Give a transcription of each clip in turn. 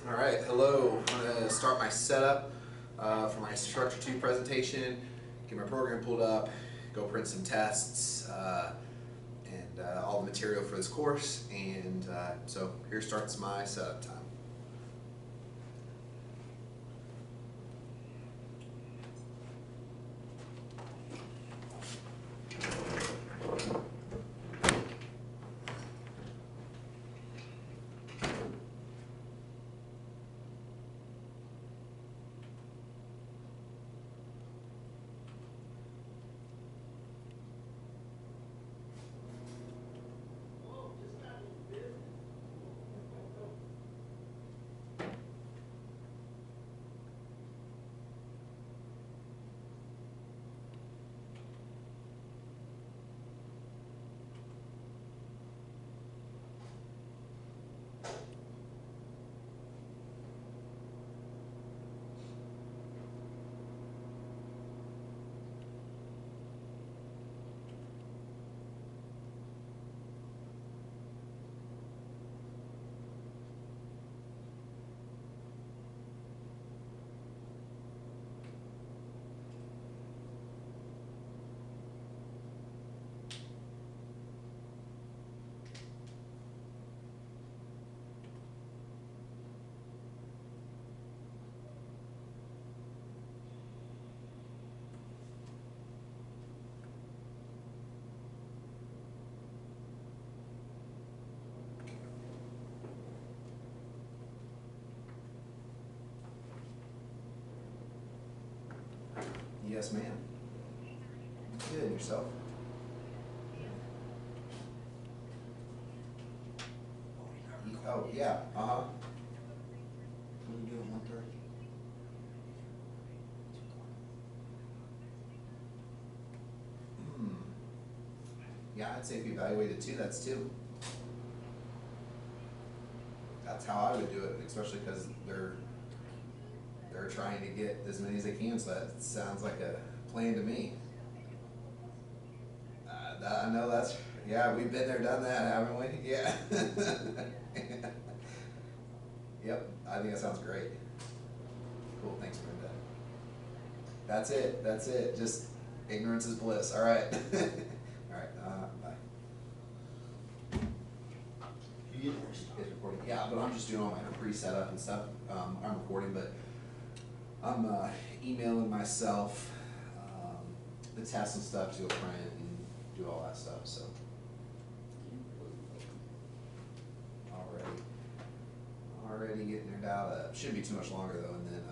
All right, hello. I'm going to start my setup for my Structure 2 presentation, get my program pulled up, go print some tests, and all the material for this course. And so here starts my setup time. Yes, ma'am. Good, and yourself? Oh, yeah, uh-huh. What do we do at 1:30? Yeah, I'd say if you evaluate it 2, that's 2. That's how I would do it, especially because they're trying to get as many as they can, so that sounds like a plan to me. I know that's, yeah, we've been there, done that, haven't we? Yeah. Yep, I think that sounds great. Cool, thanks, Brenda. That's it, just ignorance is bliss, all right. All right, bye. You get more stuff. It's recording, yeah, but I'm just doing all my pre-setup and stuff. I'm recording, but I'm emailing myself the tests and stuff to a print and do all that stuff, so. Already getting her dialed up. Shouldn't be too much longer though, and then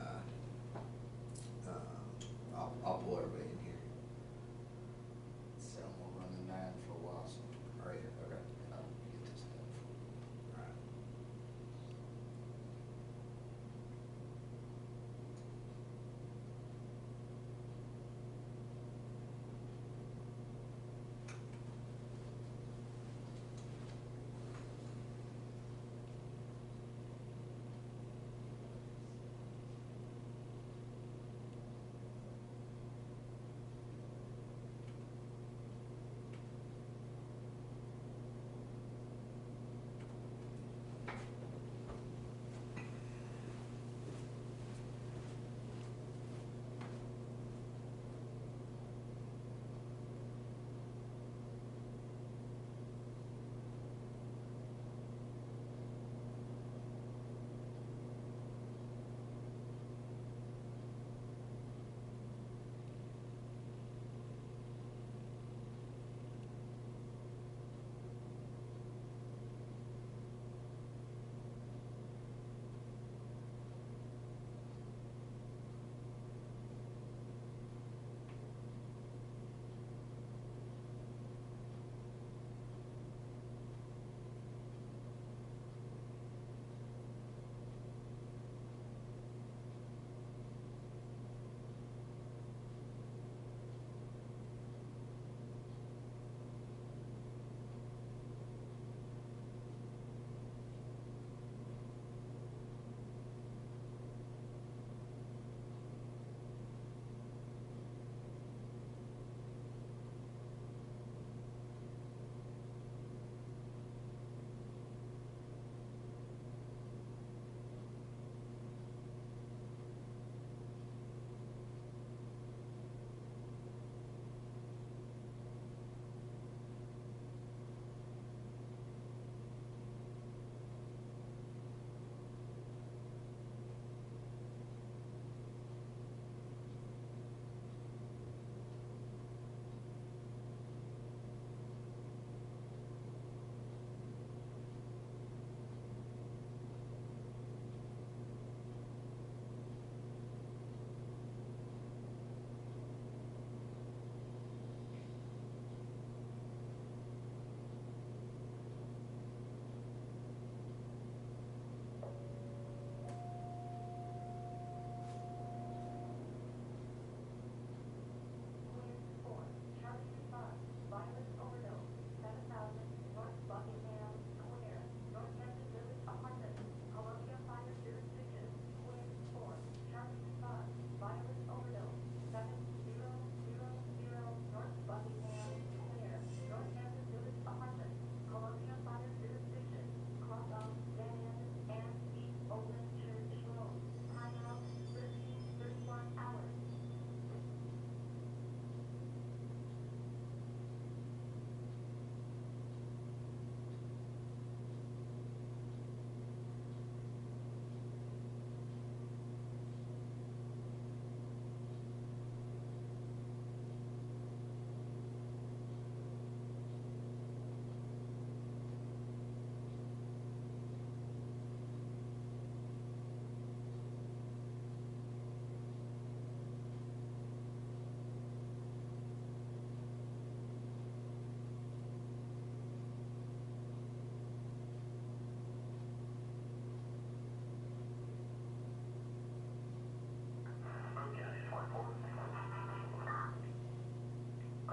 I'll pull everybody in here. So we'll run the 9 for a while, so All right, okay. I'll get this done. All right.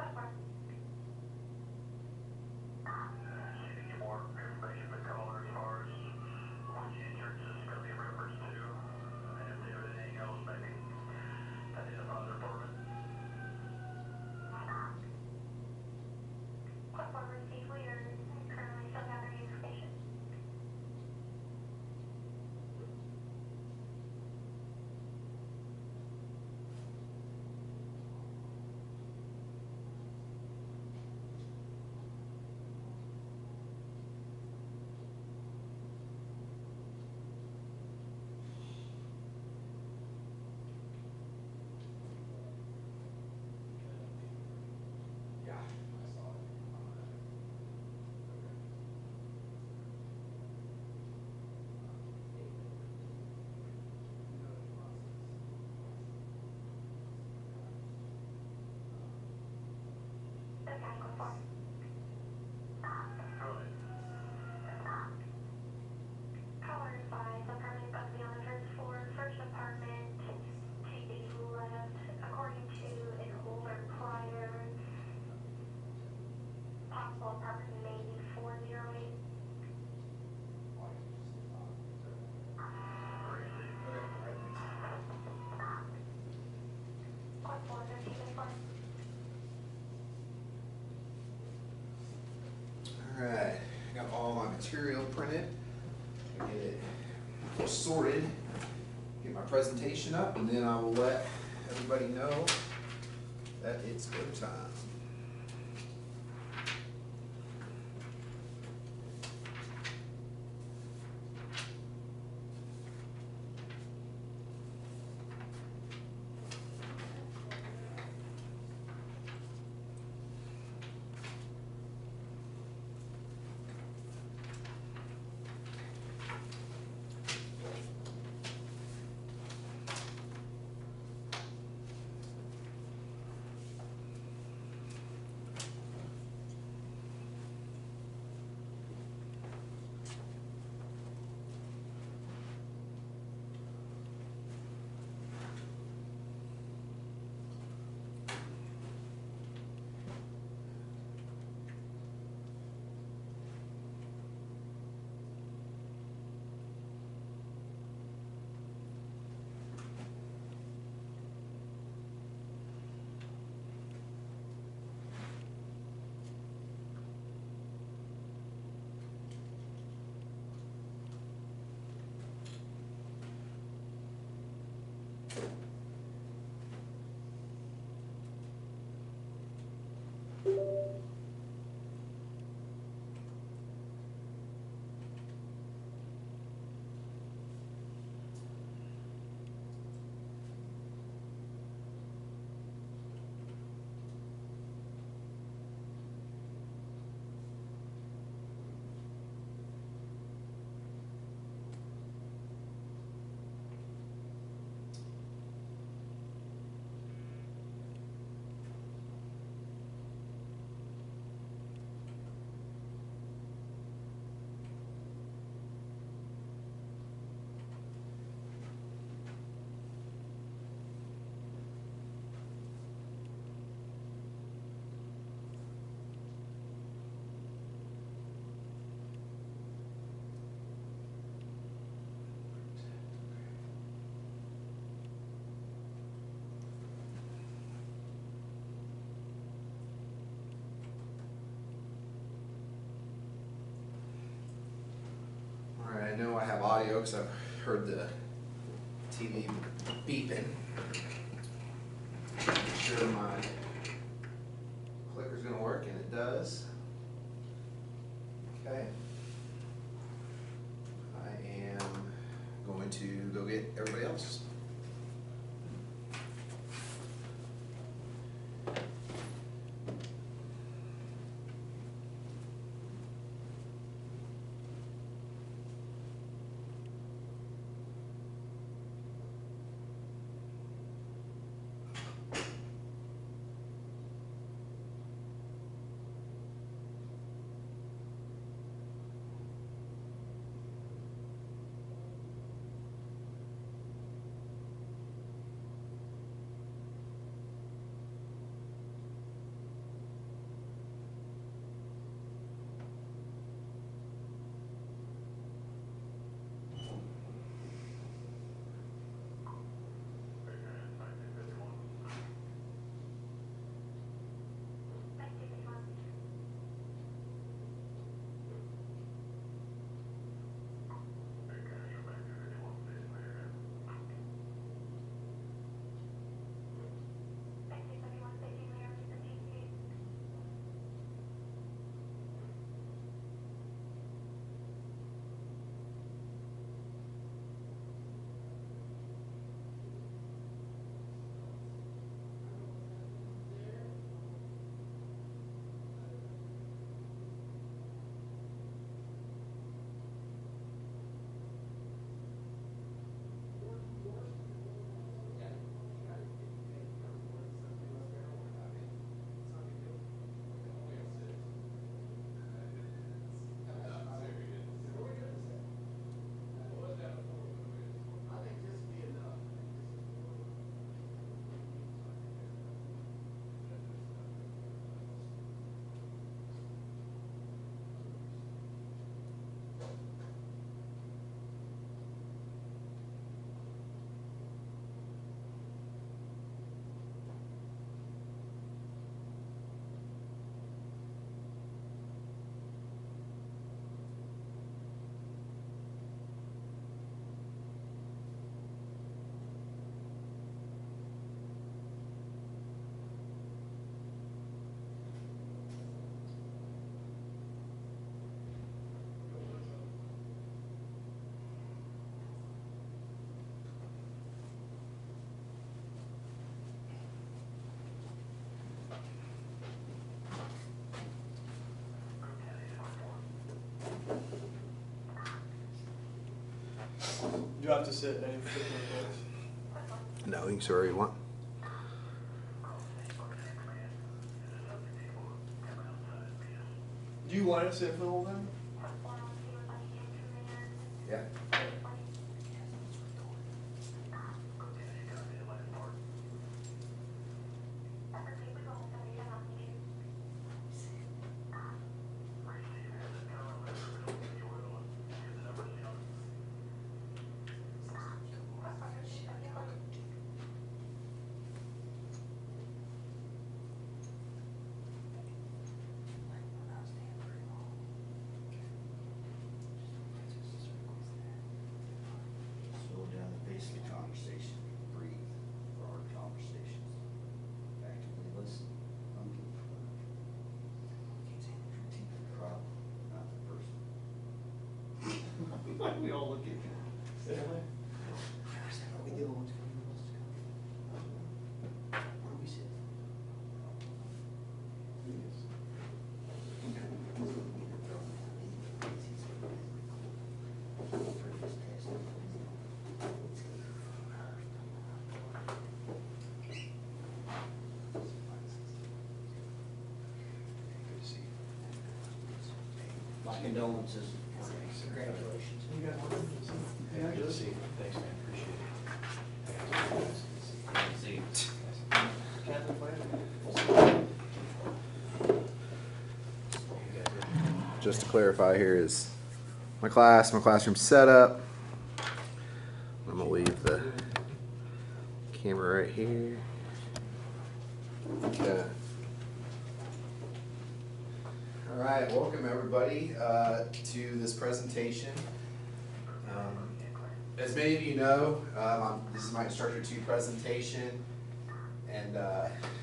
Any more information to color as far as which insurance this is going to be referenced to, and if there's anything else, maybe identify the department. Platform received, we are currently still gathering information. Yeah, I saw it. Mechanical form. Go ahead. Caller advised the permit of the entrance for first apartment to the left, according to an older prior possible apartment maybe 408. Platform received form. Alright, got all my material printed. Get it sorted. Get my presentation up, and then I will let everybody know that it's go time. I know I have audio because I've heard the TV beeping. Make sure my clicker's gonna work, and it does. Okay. I am going to go get everybody else. Do I have to sit in any particular place? No, you can sit wherever you want. Do you want to sit for the whole time? Yeah. Slow down the pace of the conversation, breathe for our conversations. Actively listen, undo for critique the problem, not the person. Why do we all look at you? How we doing? What's going on? What do we say? My condolences. Congratulations. You got one? Yeah, good to see you. Thanks, man, appreciate it. See. Captain Flanders. Just to clarify, here is my classroom setup. I'm gonna leave the camera right here. Okay. All right, welcome everybody to this presentation. As many of you know, this is my Instructor 2 presentation, and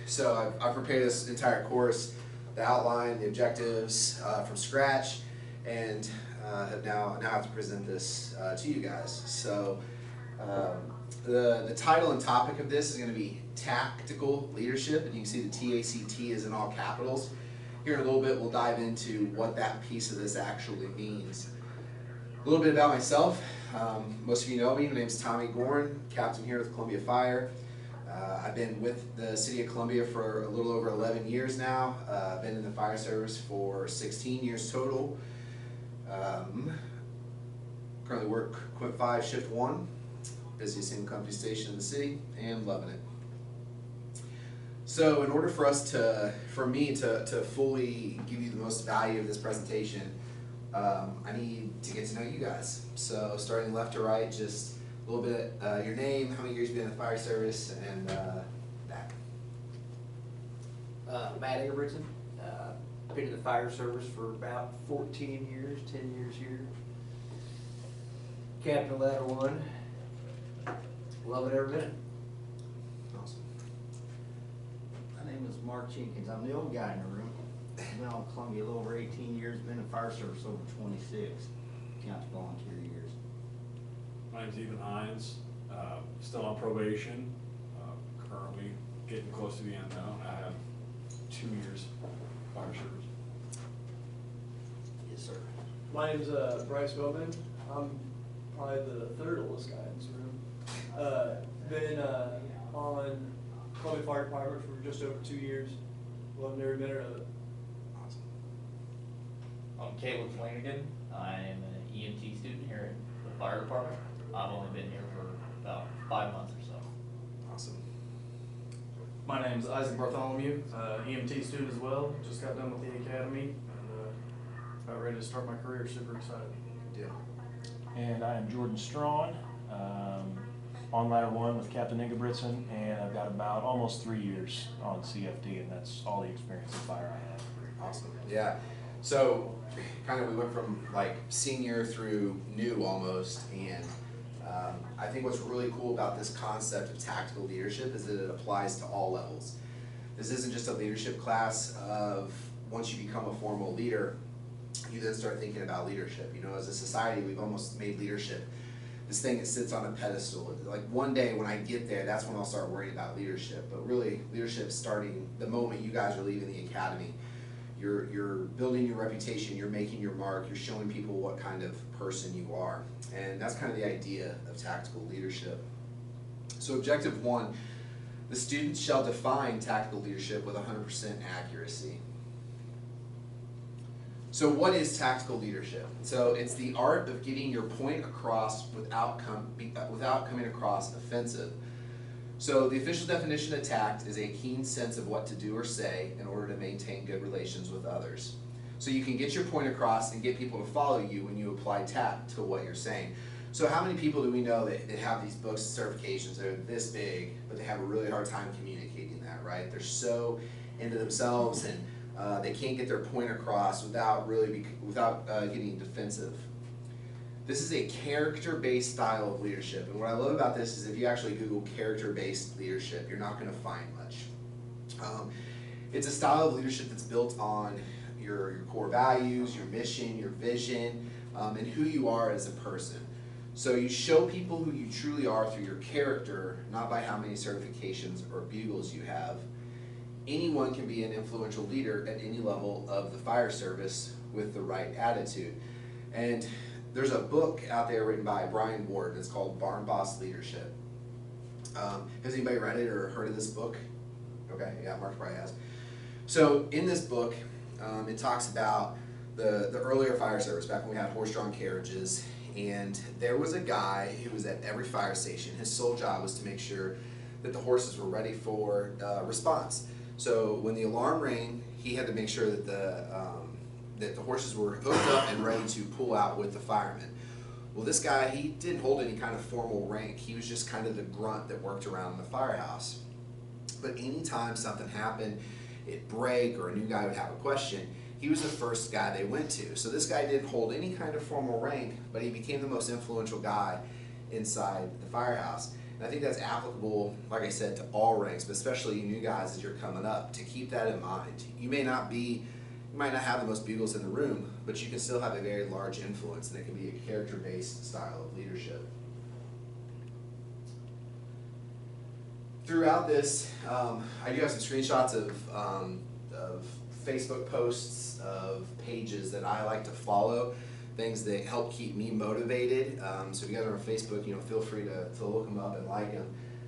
so I've prepared this entire course, the outline, the objectives from scratch, and now have to present this to you guys. So the title and topic of this is going to be Tactical Leadership, and you can see the TACT is in all capitals. Here in a little bit, we'll dive into what that piece of this actually means. A little bit about myself. Most of you know me. My name is Tommy Gorin, captain here with Columbia Fire. I've been with the City of Columbia for a little over 11 years now. I've been in the fire service for 16 years total. Currently work Quint 5 Shift 1, busiest single company station in the city, and loving it. So in order for me to fully give you the most value of this presentation, I need to get to know you guys. So starting left to right, just a little bit, your name, how many years you've been in the fire service, and that. Matt Ingebrigtsen, been in the fire service for about 14 years, 10 years here. Captain of Ladder 1, love it every minute. Awesome. My name is Mark Jenkins. I'm the old guy in the room. I've been on Columbia a little over 18 years, been in fire service over 26, counts volunteer years. My name's Ethan Hines, still on probation, currently getting close to the end now. I have 2 years fire service. Yes, sir. My name's Bryce Bowman. I'm probably the third oldest guy in this room. Been on Columbia Fire Department for just over 2 years. Loving every minute of it. Awesome. I'm Caleb Flanagan. I am an EMT student here at the fire department. I've only been here for about 5 months or so. Awesome. My name's Isaac Bartholomew, EMT student as well. Just got done with the academy and about ready to start my career. Super excited. Good deal. And I am Jordan Strawn, on Ladder 1 with Captain Ingebrigtsen, and I've got about almost 3 years on CFD, and that's all the experience in fire I have. Awesome. Yeah. So kind of we went from like senior through new almost, and I think what's really cool about this concept of tactical leadership is that it applies to all levels. This isn't just a leadership class of once you become a formal leader, you then start thinking about leadership. You know, as a society, we've almost made leadership this thing that sits on a pedestal. Like one day when I get there, that's when I'll start worrying about leadership. But really, leadership starting the moment you guys are leaving the academy. You're building your reputation, you're making your mark, you're showing people what kind of person you are. And that's kind of the idea of tactical leadership. So objective 1, the students shall define tactical leadership with 100% accuracy. So what is tactical leadership? So it's the art of getting your point across without coming across offensive. So the official definition of tact is a keen sense of what to do or say in order to maintain good relations with others. So you can get your point across and get people to follow you when you apply tact to what you're saying. So how many people do we know that have these books and certifications that are this big, but they have a really hard time communicating that, right? They're so into themselves and they can't get their point across without getting defensive. This is a character-based style of leadership, and what I love about this is if you actually Google character-based leadership, you're not going to find much. It's a style of leadership that's built on your core values, your mission, your vision, and who you are as a person. So you show people who you truly are through your character, not by how many certifications or bugles you have. Anyone can be an influential leader at any level of the fire service with the right attitude. And there's a book out there written by Brian Ward. It's called Barn Boss Leadership. Has anybody read it or heard of this book? Okay, yeah, Mark probably has. So in this book, it talks about the earlier fire service, back when we had horse-drawn carriages, and there was a guy who was at every fire station. His sole job was to make sure that the horses were ready for response. So when the alarm rang, he had to make sure that the horses were hooked up and ready to pull out with the firemen. Well, this guy, he didn't hold any kind of formal rank. He was just kind of the grunt that worked around the firehouse. But anytime something happened, it break or a new guy would have a question, he was the first guy they went to. So this guy didn't hold any kind of formal rank, but he became the most influential guy inside the firehouse. And I think that's applicable, like I said, to all ranks, but especially you new guys as you're coming up, to keep that in mind. You might not have the most bugles in the room, but you can still have a very large influence, and it can be a character-based style of leadership. Throughout this, I do have some screenshots of Facebook posts, of pages that I like to follow, things that help keep me motivated. So if you guys are on Facebook, feel free to look them up and like them.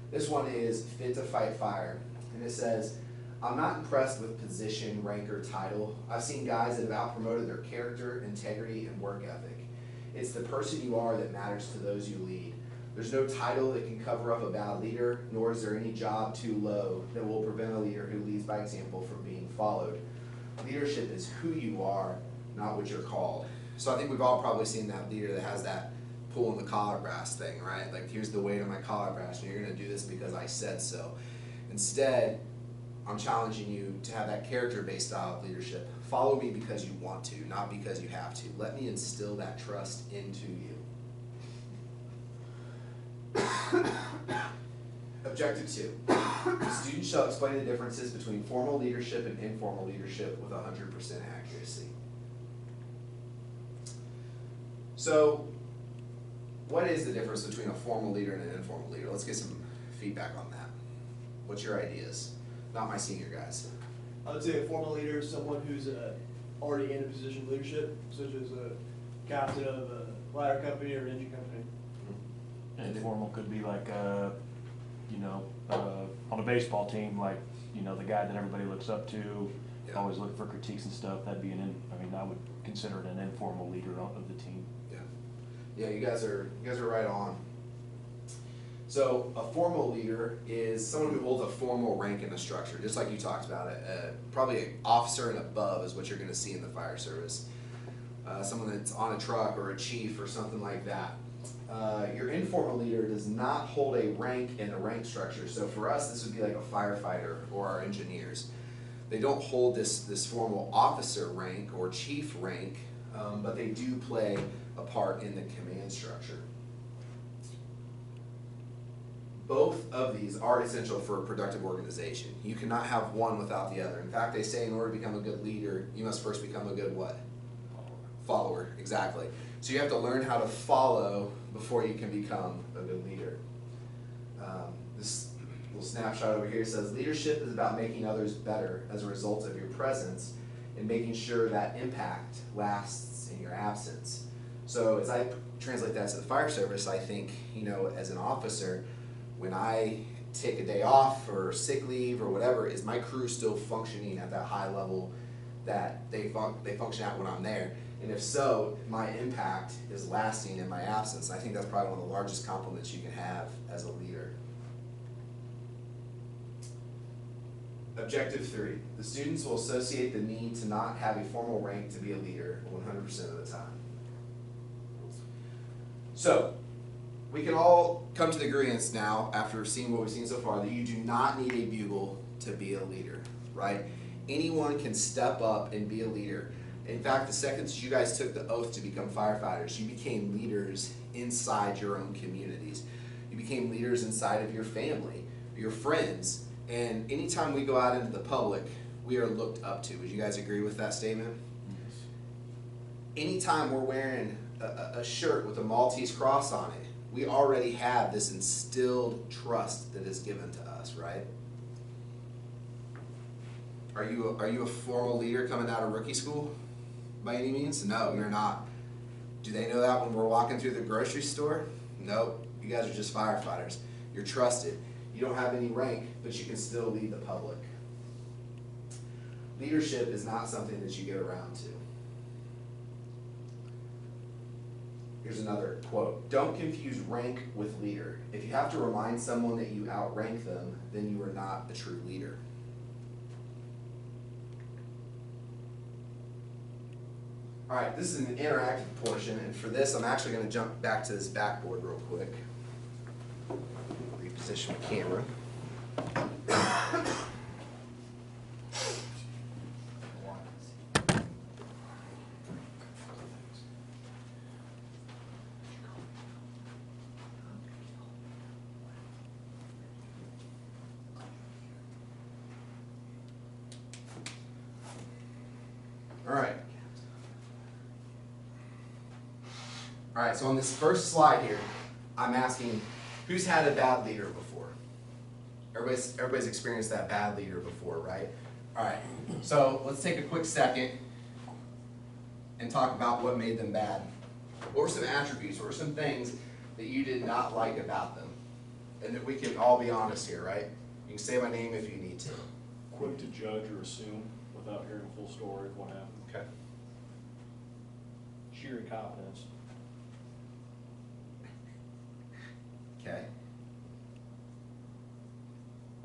This one is Fit to Fight Fire, and it says, "I'm not impressed with position, rank, or title. I've seen guys that have outpromoted their character, integrity, and work ethic. It's the person you are that matters to those you lead. There's no title that can cover up a bad leader, nor is there any job too low that will prevent a leader who leads by example from being followed. Leadership is who you are, not what you're called." So I think we've all probably seen that leader that has that pulling the collar brass thing, right? Like, here's the weight of my collar brass, and you're going to do this because I said so. Instead, I'm challenging you to have that character-based style of leadership. Follow me because you want to, not because you have to. Let me instill that trust into you. Objective 2. The student shall explain the differences between formal leadership and informal leadership with 100% accuracy. So, what is the difference between a formal leader and an informal leader? Let's get some feedback on that. What's your ideas? Not my senior guys. I would say a formal leader is someone who's already in a position of leadership, such as a captain of a ladder company or an engine company. Informal could be like, on a baseball team, like, the guy that everybody looks up to, Yeah. always looking for critiques and stuff. That'd be I would consider it an informal leader of the team. Yeah, you guys are right on. So a formal leader is someone who holds a formal rank in the structure, just like you talked about it. Probably an officer and above is what you're going to see in the fire service. Someone that's on a truck or a chief or something like that. Your informal leader does not hold a rank in the rank structure. So for us, this would be like a firefighter or our engineers. They don't hold this formal officer rank or chief rank, but they do play a part in the command structure. Both of these are essential for a productive organization. You cannot have one without the other. In fact, they say in order to become a good leader, you must first become a good what? Follower, exactly. So you have to learn how to follow before you can become a good leader. This little snapshot over here says, leadership is about making others better as a result of your presence and making sure that impact lasts in your absence. So as I translate that to the fire service, I think, you know, as an officer, when I take a day off or sick leave or whatever, is my crew still functioning at that high level that they function at when I'm there? And if so, my impact is lasting in my absence. I think that's probably one of the largest compliments you can have as a leader. Objective 3, the students will associate the need to not have a formal rank to be a leader 100% of the time. So, we can all come to the agreement now, after seeing what we've seen so far, that you do not need a bugle to be a leader, right? Anyone can step up and be a leader. In fact, the second that you guys took the oath to become firefighters, you became leaders inside your own communities. You became leaders inside of your family, your friends, and anytime we go out into the public, we are looked up to. Would you guys agree with that statement? Yes. Anytime we're wearing a shirt with a Maltese cross on it, we already have this instilled trust that is given to us, right? Are you a formal leader coming out of rookie school by any means? No, you're not. Do they know that when we're walking through the grocery store? Nope. You guys are just firefighters. You're trusted. You don't have any rank, but you can still lead the public. Leadership is not something that you get around to. Here's another quote. Don't confuse rank with leader. If you have to remind someone that you outrank them, then you are not a true leader. All right, this is an interactive portion, and for this, I'm actually going to jump back to this backboard real quick. Reposition my camera. All right, so on this first slide here, I'm asking, who's had a bad leader before? Everybody's experienced that bad leader before, right? All right, so let's take a quick second and talk about what made them bad. What were some attributes, what were some things that you did not like about them? And that we can all be honest here, right? You can say my name if you need to. Quick to judge or assume without hearing the full story of what happened. Okay. Sheer incompetence. Okay.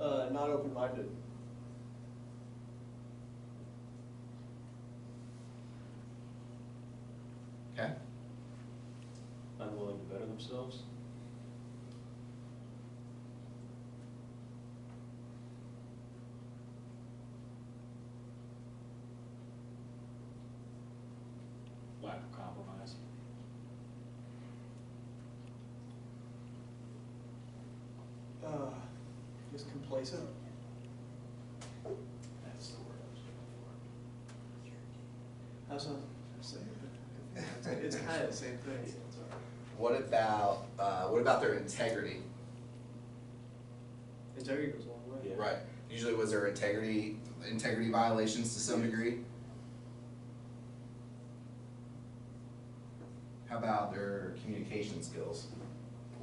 Not open-minded. Okay. Unwilling to better themselves. Lack of compromise. Just complacent. That's the word I was looking That's not, it's kind of the same thing. What about their integrity? Integrity goes a long way. Yeah. Right. Usually was there integrity violations to some degree? How about their communication skills?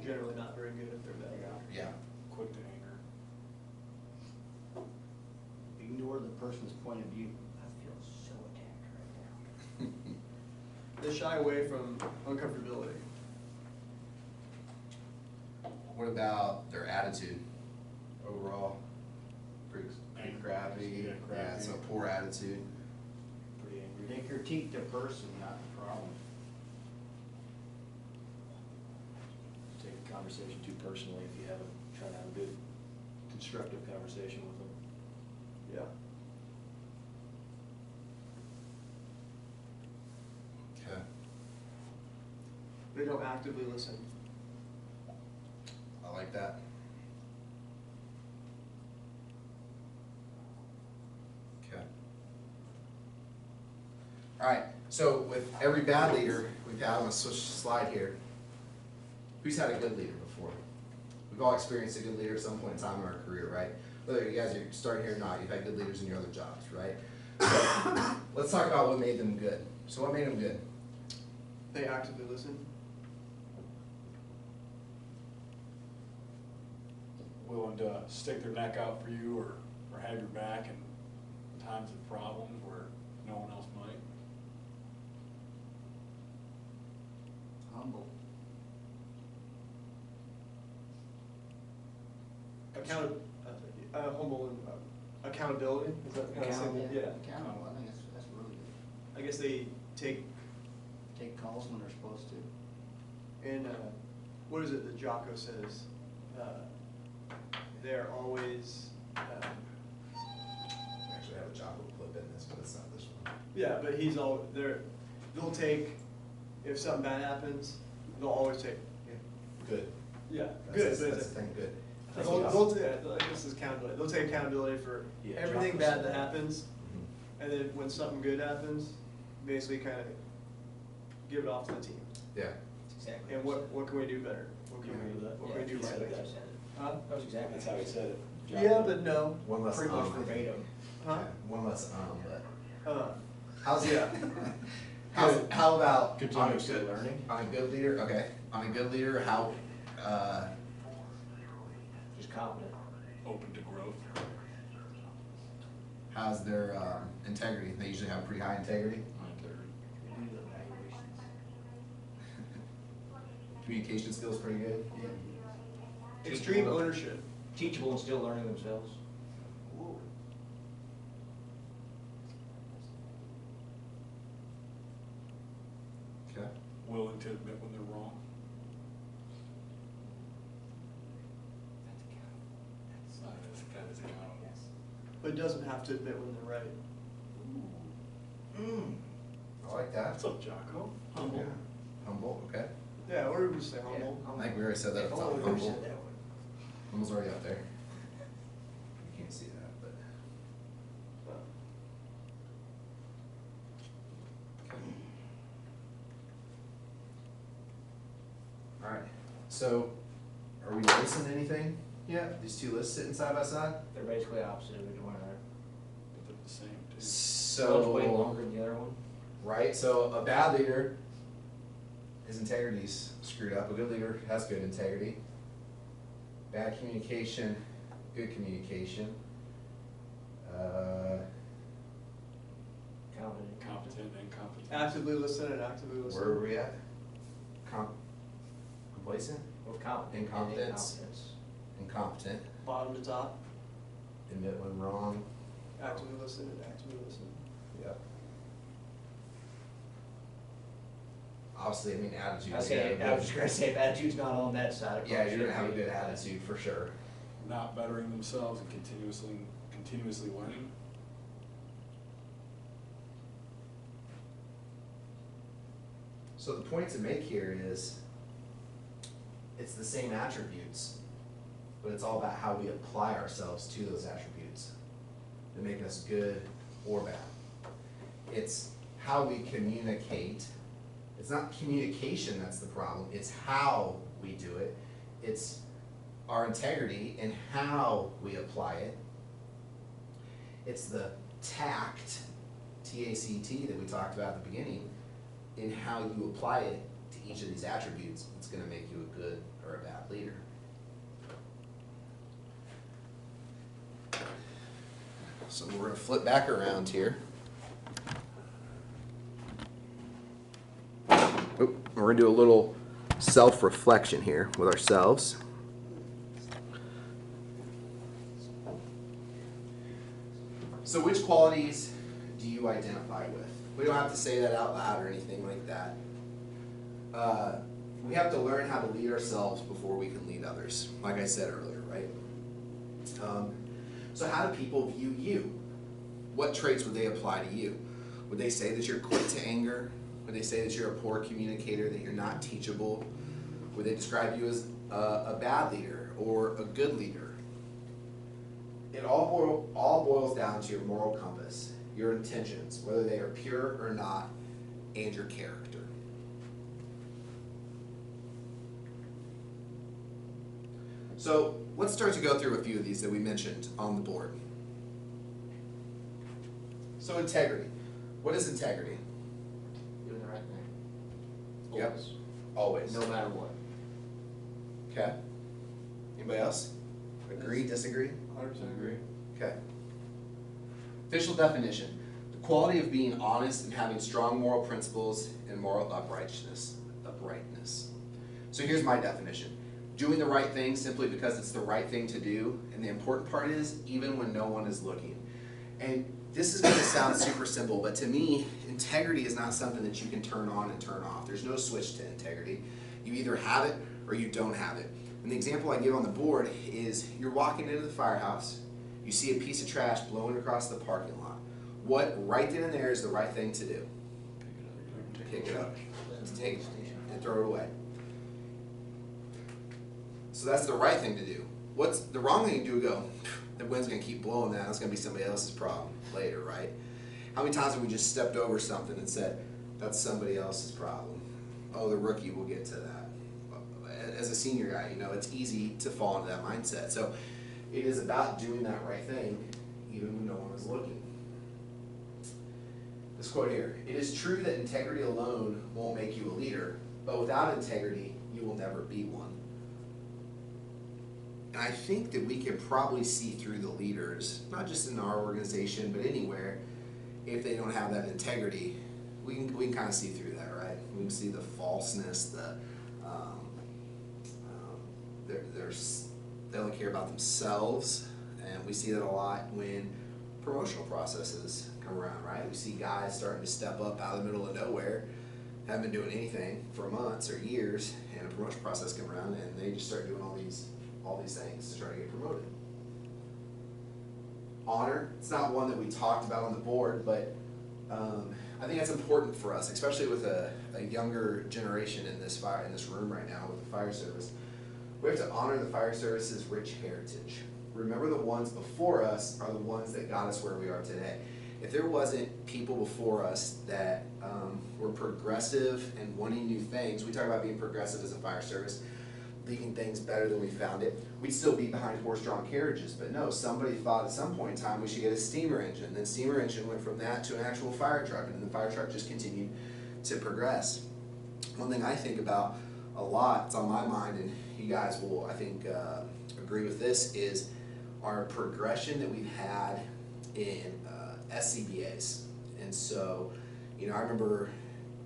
Generally not very good if they're bad. Yeah. Quick to anger. Ignore the person's point of view. I feel so attacked right now. They shy away from uncomfortability. What about their attitude overall? Pretty crappy. Yeah, crappy. Yeah, it's a poor attitude. Pretty angry. They critique the person, not the problem. Take a conversation too personally if you haven't tried to have a good, constructive conversation with them. Yeah. Okay. They don't actively listen. I like that. Okay. All right. So with every bad leader we've had, I'm gonna switch slide here. Who's had a good leader before? We've all experienced a good leader at some point in time in our career, right? Whether you guys are starting here or not, you've had good leaders in your other jobs, right? So, let's talk about what made them good. So what made them good? They actively listen. Willing to stick their neck out for you or have your back in times of problems where no one else might. Humble. Humble and accountability. Is that kind of something? Yeah. Accountable, I think that's really good. I guess they take, Take calls when they're supposed to. and what is it that Jocko says? They're always, Actually, I have a chocolate clip in this, but it's not this one. yeah, but they'll take, if something bad happens, they'll always take, Good. yeah, That's good, That's but the it's, thing, good. this is accountability. They'll take accountability for Yeah, everything Jocko bad said that that. happens, Mhm. and then when something good happens, basically kind of give it off to the team. Yeah. Exactly. And what can we do better? What can we, what can we do right? Huh? That was exactly. That's how he said it. Yeah, but no. One less Pretty much I think. verbatim. Huh? One less but. How's Yeah. how about on a Continuously good learning. on a good leader? Okay, on a good leader, how Just confident. Open to growth. how's their integrity? They usually have pretty high integrity. Communication skills pretty good. Extreme ownership. Teachable and still learning themselves. Okay. Willing to admit when they're wrong. That is accountable. But it doesn't have to admit when they're right. I like that. What's up, Jocko? Yeah. Humble. Okay. Yeah, or we just say humble. I think we already said that at the top. Oh, we Humble. said that one. Humble's already up there. You can't see that, but. All right. So, are we noticing anything? Yeah. These two lists sitting side by side. They're basically opposite of each one, right? But they're the same too. One's way So, longer than the other one. right. So a bad leader, his integrity's screwed up. A good leader has good integrity. Bad communication, good communication. Confident. Competent, incompetent. Actively listen and actively listen. Where are we at? Complacent, With confidence. Incompetence. incompetent, Bottom to top, admit when wrong. actively listen and actively listen. Yep. Obviously, I mean, attitude. I was just gonna say, if attitude's not on that side. it Yeah, probably you're gonna have a shouldn't good be. attitude for sure. Not bettering themselves and continuously learning. So the point to make here is, it's the same attributes, but it's all about how we apply ourselves to those attributes that make us good or bad. It's how we communicate. It's not communication that's the problem, it's how we do it. It's our integrity and how we apply it. It's the tact, T-A-C-T, that we talked about at the beginning, in how you apply it to each of these attributes. It's gonna make you a good or a bad leader. So we're gonna flip back around here. Oop, we're gonna do a little self-reflection here with ourselves. So which qualities do you identify with? We don't have to say that out loud or anything like that. We have to learn how to lead ourselves before we can lead others, like I said earlier, right? So how do people view you? What traits would they apply to you? Would they say that you're quick to anger? Would they say that you're a poor communicator, that you're not teachable? Would they describe you as a bad leader or a good leader? It all boils down to your moral compass, your intentions, whether they are pure or not, and your character. So let's start to go through a few of these that we mentioned on the board. So integrity. What is integrity? Doing the right thing. Yep. Always. No matter what. Okay. Anybody else? Agree, disagree? 100% agree. Okay. Official definition: the quality of being honest and having strong moral principles and moral uprightness. So here's my definition: doing the right thing simply because it's the right thing to do, and the important part is even when no one is looking. And this is going to sound super simple, but to me, integrity is not something that you can turn on and turn off. There's no switch to integrity. You either have it or you don't have it. And the example I give on the board is you're walking into the firehouse, you see a piece of trash blowing across the parking lot. What right then and there is the right thing to do? Pick it up. Take it and throw it away. So that's the right thing to do. What's the wrong thing to do? Go, the wind's gonna keep blowing that, that's gonna be somebody else's problem later, right? How many times have we just stepped over something and said, that's somebody else's problem? Oh, the rookie will get to that. As a senior guy, you know, it's easy to fall into that mindset. So it is about doing that right thing even when no one is looking. This quote here: it is true that integrity alone won't make you a leader, but without integrity, you will never be one. And I think that we can probably see through the leaders, not just in our organization, but anywhere, if they don't have that integrity. We can kind of see through that, right? We can see the falseness, they don't care about themselves, and we see that a lot when promotional processes come around, right? We see guys starting to step up out of the middle of nowhere, haven't been doing anything for months or years, and a promotion process come around, and they just start doing all these things to try to get promoted. Honor, it's not one that we talked about on the board, but I think that's important for us, especially with a younger generation in this room right now with the fire service. We have to honor the fire service's rich heritage. Remember, the ones before us are the ones that got us where we are today. If there wasn't people before us that were progressive and wanting new things, we talk about being progressive as a fire service, leaving things better than we found it, we'd still be behind horse-drawn carriages. But no, somebody thought at some point in time we should get a steamer engine. Then steamer engine went from that to an actual fire truck, and the fire truck just continued to progress. One thing I think about a lot, it's on my mind, and you guys will, I think, agree with this, is our progression that we've had in SCBAs. And so, you know, I remember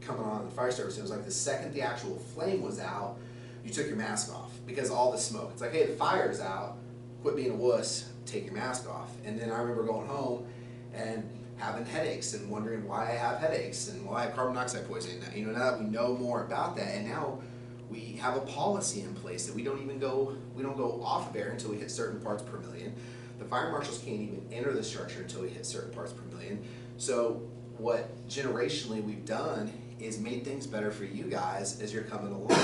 coming on the fire service, it was like the second the actual flame was out, you took your mask off because all the smoke. It's like, hey, the fire's out, quit being a wuss, take your mask off. And then I remember going home and having headaches and wondering why I have headaches and why I have carbon monoxide poisoning. You know, now that we know more about that, and now we have a policy in place that we don't go off of air until we hit certain parts per million. The fire marshals can't even enter the structure until we hit certain parts per million. So what generationally we've done is made things better for you guys as you're coming along.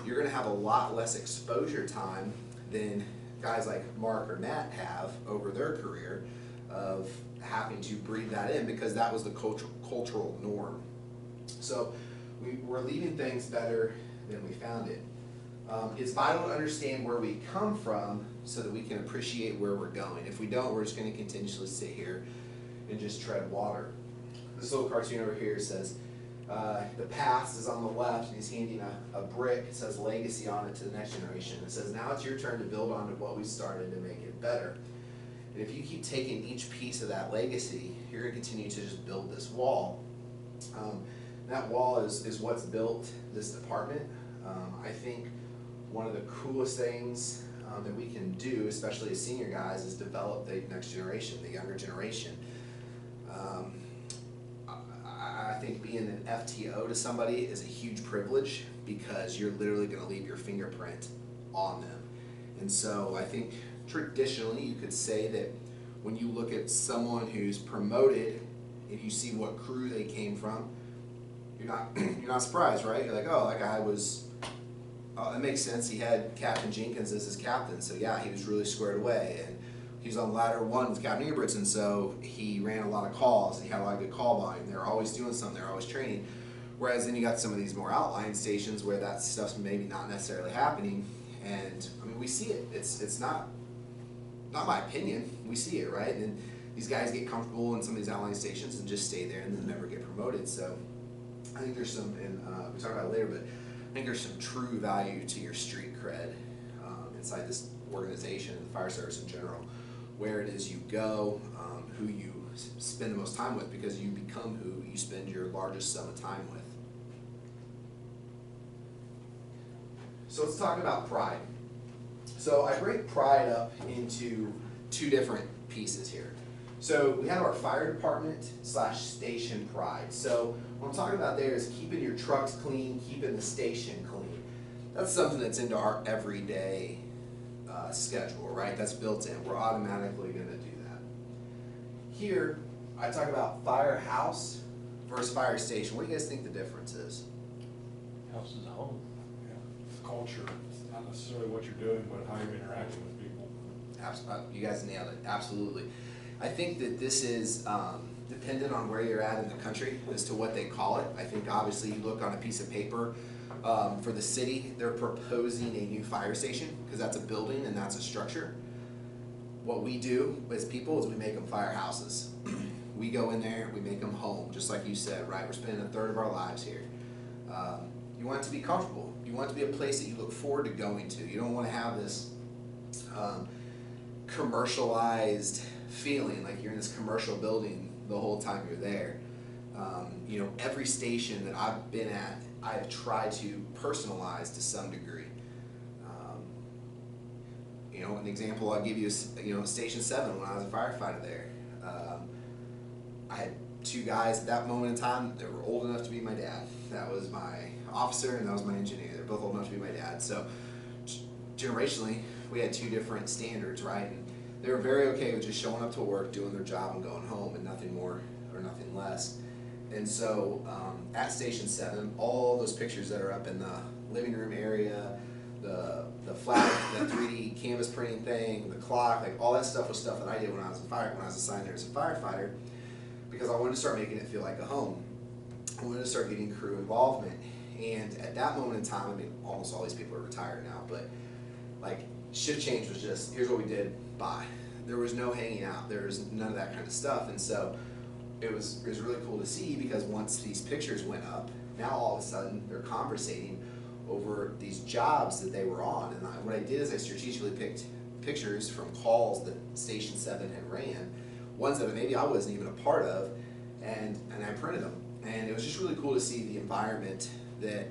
You're gonna have a lot less exposure time than guys like Mark or Matt have over their career of having to breathe that in, because that was the cultural norm. So we're leaving things better than we found it. It's vital to understand where we come from so that we can appreciate where we're going. If we don't, we're just going to continuously sit here and just tread water. This little cartoon over here says, the past is on the left, and he's handing a brick. It says legacy on it to the next generation. It says, now it's your turn to build on to what we started to make it better. And if you keep taking each piece of that legacy, you're going to continue to just build this wall. That wall is what's built this department. I think one of the coolest things that we can do, especially as senior guys, is develop the next generation, the younger generation. I think being an FTO to somebody is a huge privilege, because you're literally going to leave your fingerprint on them. And so I think traditionally you could say that when you look at someone who's promoted, if you see what crew they came from, you're not surprised, right? You're like, oh, that guy was, that makes sense. He had Captain Jenkins as his captain, so yeah, he was really squared away. And he was on ladder 1 with Captain Ingebrigtsen, so he ran a lot of calls, and he had a lot of good call volume. They were always doing something, they were always training. Whereas then you got some of these more outlying stations where that stuff's maybe not necessarily happening. And I mean, we see it. It's not my opinion. We see it, right? And these guys get comfortable in some of these outlying stations and just stay there and then never get promoted. So I think there's some, and we'll talk about it later, but I think there's some true value to your street cred inside this organization and the fire service in general, where it is you go, who you spend the most time with, because you become who you spend your largest sum of time with. So let's talk about pride. So I break pride up into two different pieces here. So we have our fire department / station pride. So what I'm talking about there is keeping your trucks clean, keeping the station clean. That's something that's into our everyday schedule, right? That's built in. We're automatically going to do that. Here, I talk about firehouse versus fire station. What do you guys think the difference is? House is a home. Yeah. It's culture, it's not necessarily what you're doing, but how you're interacting with people. You guys nailed it. Absolutely. I think that this is dependent on where you're at in the country as to what they call it. I think obviously you look on a piece of paper. For the city, they're proposing a new fire station because that's a building and that's a structure. What we do as people is we make them firehouses. We go in there, we make them home, just like you said, right? We're spending a third of our lives here. You want it to be comfortable. You want it to be a place that you look forward to going to. You don't want to have this commercialized feeling like you're in this commercial building the whole time you're there. You know, every station that I've been at, I've tried to personalize to some degree. You know, an example I'll give you is, you know, Station 7 when I was a firefighter there. I had two guys at that moment in time that were old enough to be my dad. That was my officer and that was my engineer. They're both old enough to be my dad. So generationally, we had two different standards, right? And they were very okay with just showing up to work, doing their job, and going home, and nothing more or nothing less. And so at Station 7, all those pictures that are up in the living room area, the flag, the 3D canvas printing thing, the clock, like all that stuff was stuff that I did when I was assigned there as a firefighter, because I wanted to start making it feel like a home. I wanted to start getting crew involvement. And at that moment in time, I mean, almost all these people are retired now, but like shift change was just, here's what we did, bye. There was no hanging out. There was none of that kind of stuff. And so it was really cool to see, because once these pictures went up, now all of a sudden they're conversating over these jobs that they were on. And what I did is I strategically picked pictures from calls that Station 7 had ran, ones that maybe I wasn't even a part of, and I printed them. And it was just really cool to see the environment that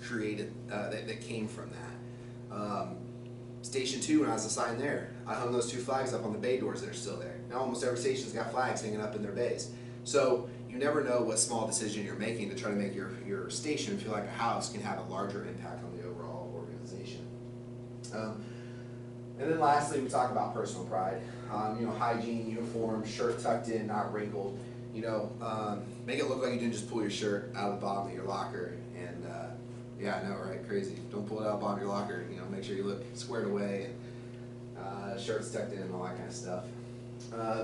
created, that came from that. Station 2, when I was assigned there, I hung those two flags up on the bay doors that are still there. Now almost every station's got flags hanging up in their bays. So you never know what small decision you're making to try to make your station feel like a house can have a larger impact on the overall organization. And then lastly, we talk about personal pride. You know, hygiene, uniform, shirt tucked in, not wrinkled. You know, make it look like you didn't just pull your shirt out of the bottom of your locker. And yeah, I know, right? Crazy. Don't pull it out of the bottom of your locker. You know, make sure you look squared away and shirts tucked in and all that kind of stuff.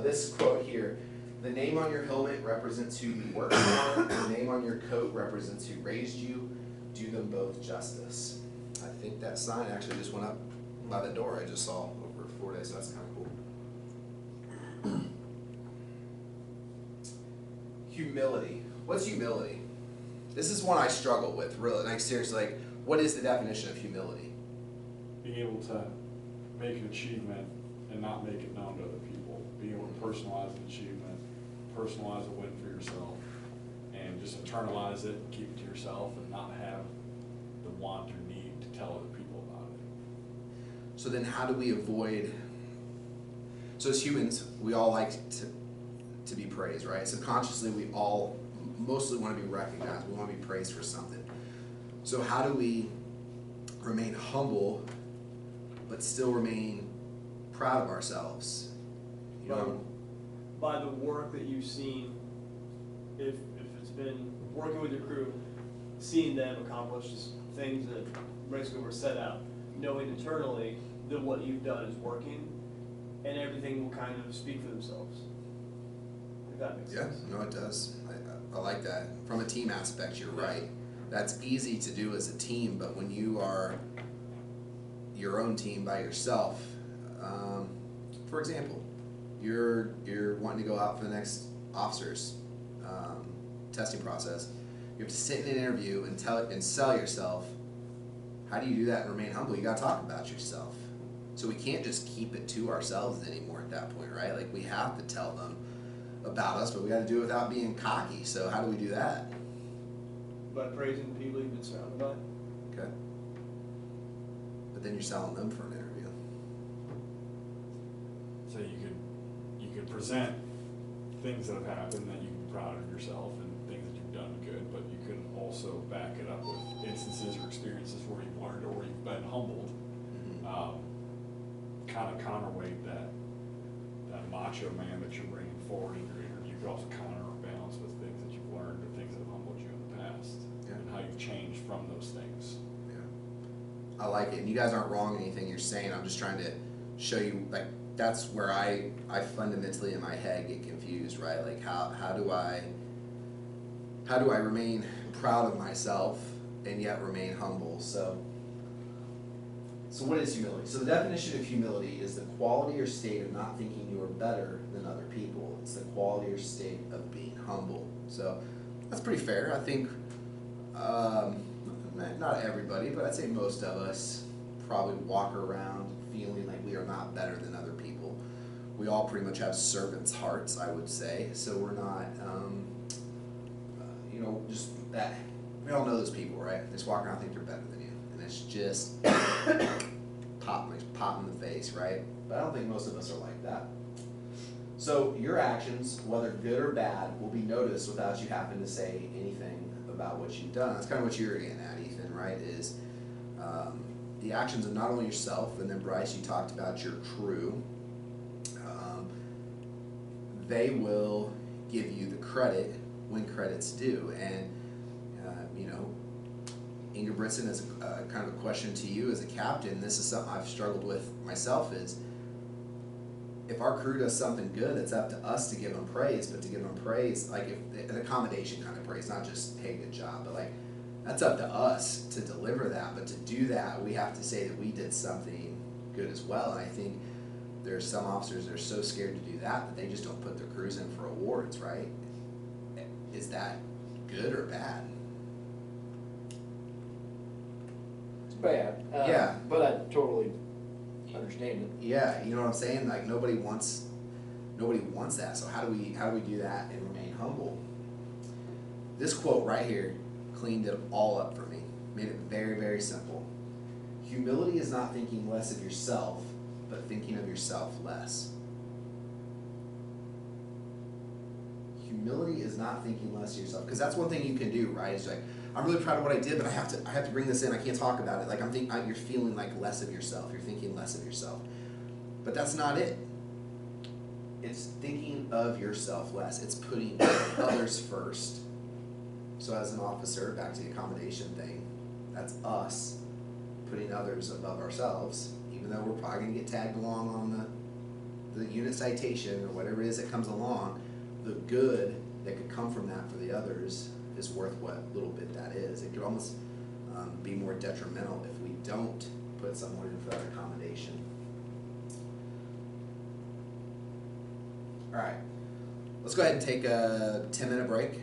This quote here: the name on your helmet represents who you work for, and the name on your coat represents who raised you. Do them both justice. I think that sign actually just went up by the door I just saw over 4 days, so that's kind of cool. Humility. What's humility? This is one I struggle with, really. Like, seriously, like, what is the definition of humility? Being able to make an achievement and not make it known to other people. Being able to personalize an achievement, personalize a win for yourself, and just internalize it, keep it to yourself, and not have the want or need to tell other people about it. So then how do we avoid, so as humans, we all like to be praised, right? Subconsciously, we all mostly want to be recognized. We want to be praised for something. So how do we remain humble, but still remain proud of ourselves? You know? By the work that you've seen, if it's been working with your crew, seeing them accomplish things that basically were set out, knowing internally that what you've done is working, and everything will kind of speak for themselves. If that makes sense. Yeah, no, it does. I like that. From a team aspect, you're right. That's easy to do as a team, but when you are your own team by yourself, for example, you're wanting to go out for the next officers testing process. You have to sit in an interview and sell yourself. How do you do that and remain humble? You got to talk about yourself. So we can't just keep it to ourselves anymore at that point, right? Like we have to tell them about us, but we got to do it without being cocky. So how do we do that? By praising the people you've been surrounded by. Okay. But then you're selling them for an interview. So you could present things that have happened that you can be proud of yourself and things that you've done good, but you can also back it up with instances or experiences where you've learned or you've been humbled. Kind of counterweight that macho man that you're bringing forward in your interview. You could also counterbalance with things that you've learned or things that have humbled you in the past, and how you've changed from those things. Yeah, I like it. And you guys aren't wrong in anything you're saying. I'm just trying to show you, like, that's where I fundamentally in my head get confused, right? Like how do I remain proud of myself and yet remain humble? So what is humility? So the definition of humility is the quality or state of not thinking you are better than other people. It's the quality or state of being humble. So that's pretty fair. I think not everybody, but I'd say most of us probably walk around feeling like we are not better than other people. We all pretty much have servants' hearts, I would say. So we're not, just that. We all know those people, right? They just walk around and think they're better than you. And it's just pop in the face, right? But I don't think most of us are like that. So your actions, whether good or bad, will be noticed without you having to say anything about what you've done. That's kind of what you're getting at, Ethan, right? Is the actions of not only yourself, and then Bryce, you talked about your crew. They will give you the credit when credit's due. And Ingebrigtsen, is kind of a question to you as a captain. This is something I've struggled with myself, is if our crew does something good, it's up to us to give them praise, but to give them praise, like if an accommodation kind of praise, not just, hey, good job, but like, that's up to us to deliver that. But to do that, we have to say that we did something good as well. And I think there's some officers that are so scared to do that they just don't put their crews in for awards, right? Is that good or bad? Bad. Yeah. But I totally understand it. Yeah, you know what I'm saying? Like nobody wants that. So how do we do that and remain humble? This quote right here cleaned it all up for me. Made it very, very simple. Humility is not thinking less of yourself, but thinking of yourself less. Humility is not thinking less of yourself, because that's one thing you can do, right? It's like, I'm really proud of what I did, but I have to bring this in. I can't talk about it. Like you're feeling like less of yourself. You're thinking less of yourself, but that's not it. It's thinking of yourself less. It's putting others first. So as an officer, back to the accommodation thing, that's us putting others above ourselves, even though we're probably gonna get tagged along on the unit citation or whatever it is that comes along. The good that could come from that for the others is worth what little bit that is. It could almost be more detrimental if we don't put someone in for that accommodation. All right, let's go ahead and take a 10-minute break.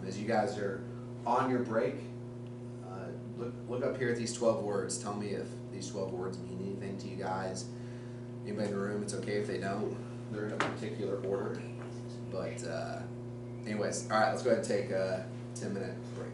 As you guys are on your break, look up here at these 12 words. Tell me if these 12 words mean anything to you guys. Anybody in the room, it's okay if they don't. They're in a particular order. But anyways, all right, let's go ahead and take a 10-minute break.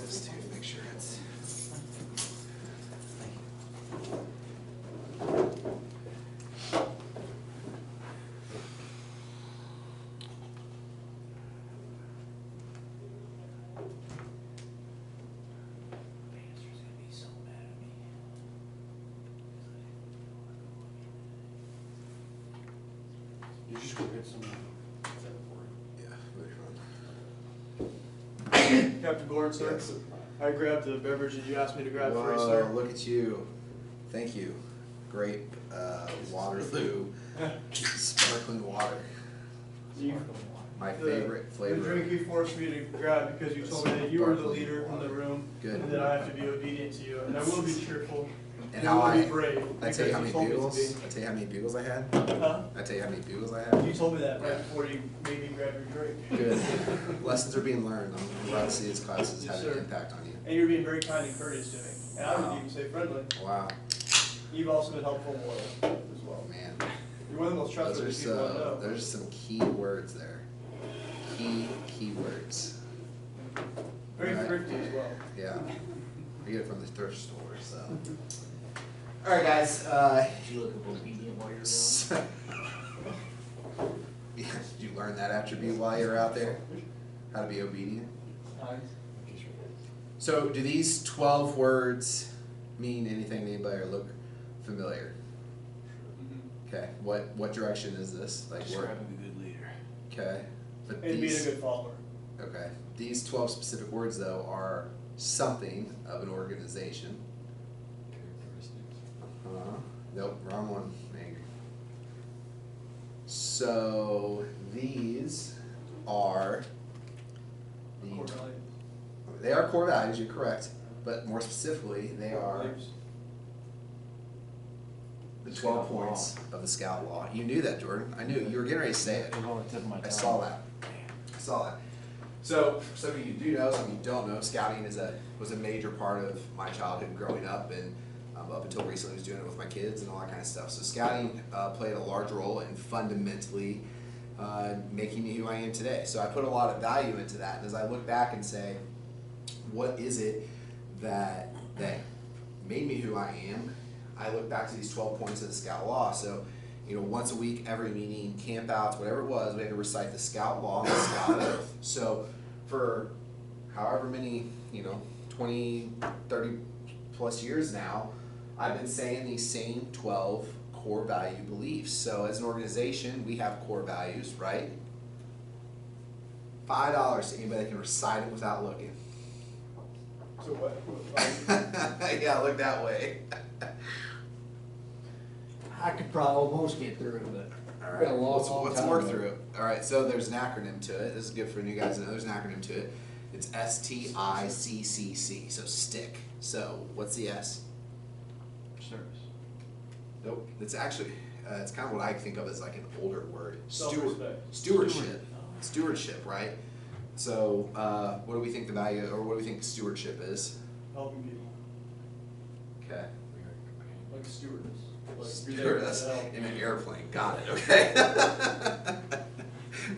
this too to make sure it's. You just go get some. Yeah, really fun. Captain Gordon, sir. Yes. I grabbed the beverage that you asked me to grab for you, Whoa, sir. look at you. Thank you. Great Waterloo sparkling water. You- My the- favorite The flavor. drink you forced me to grab because you told me that you were the leader in the room. Good. And that I have to be obedient to you. And I will be cheerful. And I how will be I brave. I tell you how because many told me to bugles. be. I tell you how many bugles I had. Huh? I tell you how many bugles I had. You told me that right before you made me grab your drink. Good. Lessons are being learned. I'm glad to see this class is Yes, having an sir. impact on you. And you're being very kind and courteous to me. And I would even say friendly. Wow. You've also been helpful and loyal as well. Man. You're one of the most Those trustworthy people I know. there's some key words there. Key words. Very Right. thrifty as well. Yeah. I get it from the thrift store, so. Alright guys, Did you look up obedient while you're yeah, did you learn that attribute while you're out there? How to be obedient? So do these 12 words mean anything to anybody or look familiar? Okay, what direction is this? Like where? Describing a good leader. Okay. But And being a these, good follower. okay. These 12 specific words though are something of an organization. Nope, wrong one. Dang. So these are the Core value. they are core values, you're correct. But more specifically, they are Beliefs. the 12 points of the Scout Law. You knew that, Jordan. I knew you were getting ready to say it. It was on the tip of my tongue. I saw that. I saw that. So, some of you do know, some of you don't know, scouting was a major part of my childhood growing up, and up until recently I was doing it with my kids and all that kind of stuff. So scouting played a large role in fundamentally making me who I am today. So I put a lot of value into that, and as I look back and say, what is it that made me who I am? I look back to these 12 points of the Scout Law. So, once a week, every meeting, campouts, whatever it was, we had to recite the Scout Law and the Scout Oath. So for however many, 20, 30 plus years now, I've been saying these same 12 core value beliefs. So as an organization, we have core values, right? $5 to anybody that can recite it without looking. So what? Yeah, look that way. I could probably almost get through it, but All got right, a long, let's, long let's time work to go. through it. All right, so there's an acronym to it. This is good for new guys to know. There's an acronym to it. It's STICCC, so stick. So what's the S? Service. Nope. It's actually, it's kind of what I think of as like an older word. Self-respect. Stewardship. Stewardship, right? So what do we think the value, or what do we think stewardship is? Helping people. Okay. Like stewardess. Like Stewardess you're there to help. in an airplane. Got it. Okay.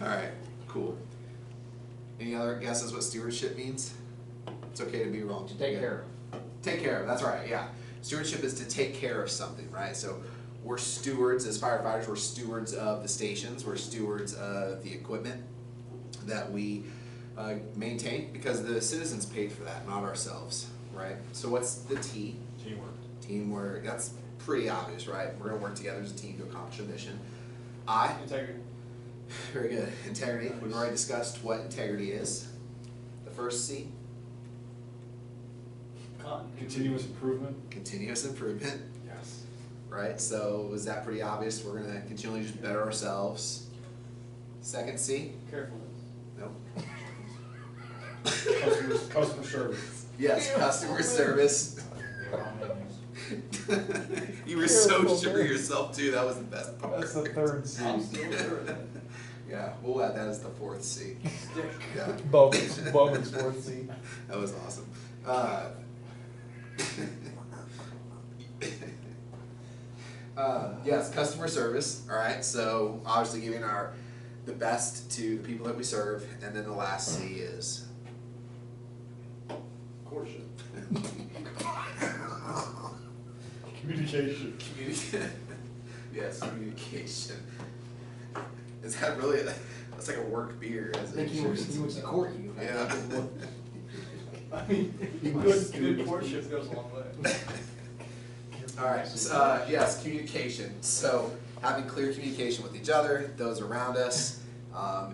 All right. Cool. Any other guesses what stewardship means? It's okay to be wrong. To take care of. Take care of. That's right. Yeah. Stewardship is to take care of something, right? So we're stewards as firefighters. We're stewards of the stations. We're stewards of the equipment that we maintain because the citizens paid for that, not ourselves, right? So what's the T? Teamwork. Teamwork. That's pretty obvious, right? We're gonna work together as a team to accomplish a mission. I. Integrity. Very good. Integrity. We've already discussed what integrity is. The first C. Continuous improvement. Continuous improvement. Yes. Right? So was that pretty obvious? We're gonna continually just better ourselves. Second C? Carefulness. Nope. Customer service. Yes, customer service. You were so sure of yourself too, that was the best part. That's the third C. I'm still sure of that. Yeah, we'll add that as the fourth C. Stick. Yeah. Bowman's fourth C. That was awesome. Yes, customer service. All right, so obviously giving the best to the people that we serve, and then the last C is Communication. Yes, communication. Is that really, that's like a work beer. I think he wants to court you. Yeah. I mean, good courtship goes a long way. All right, yes, communication. So having clear communication with each other, those around us,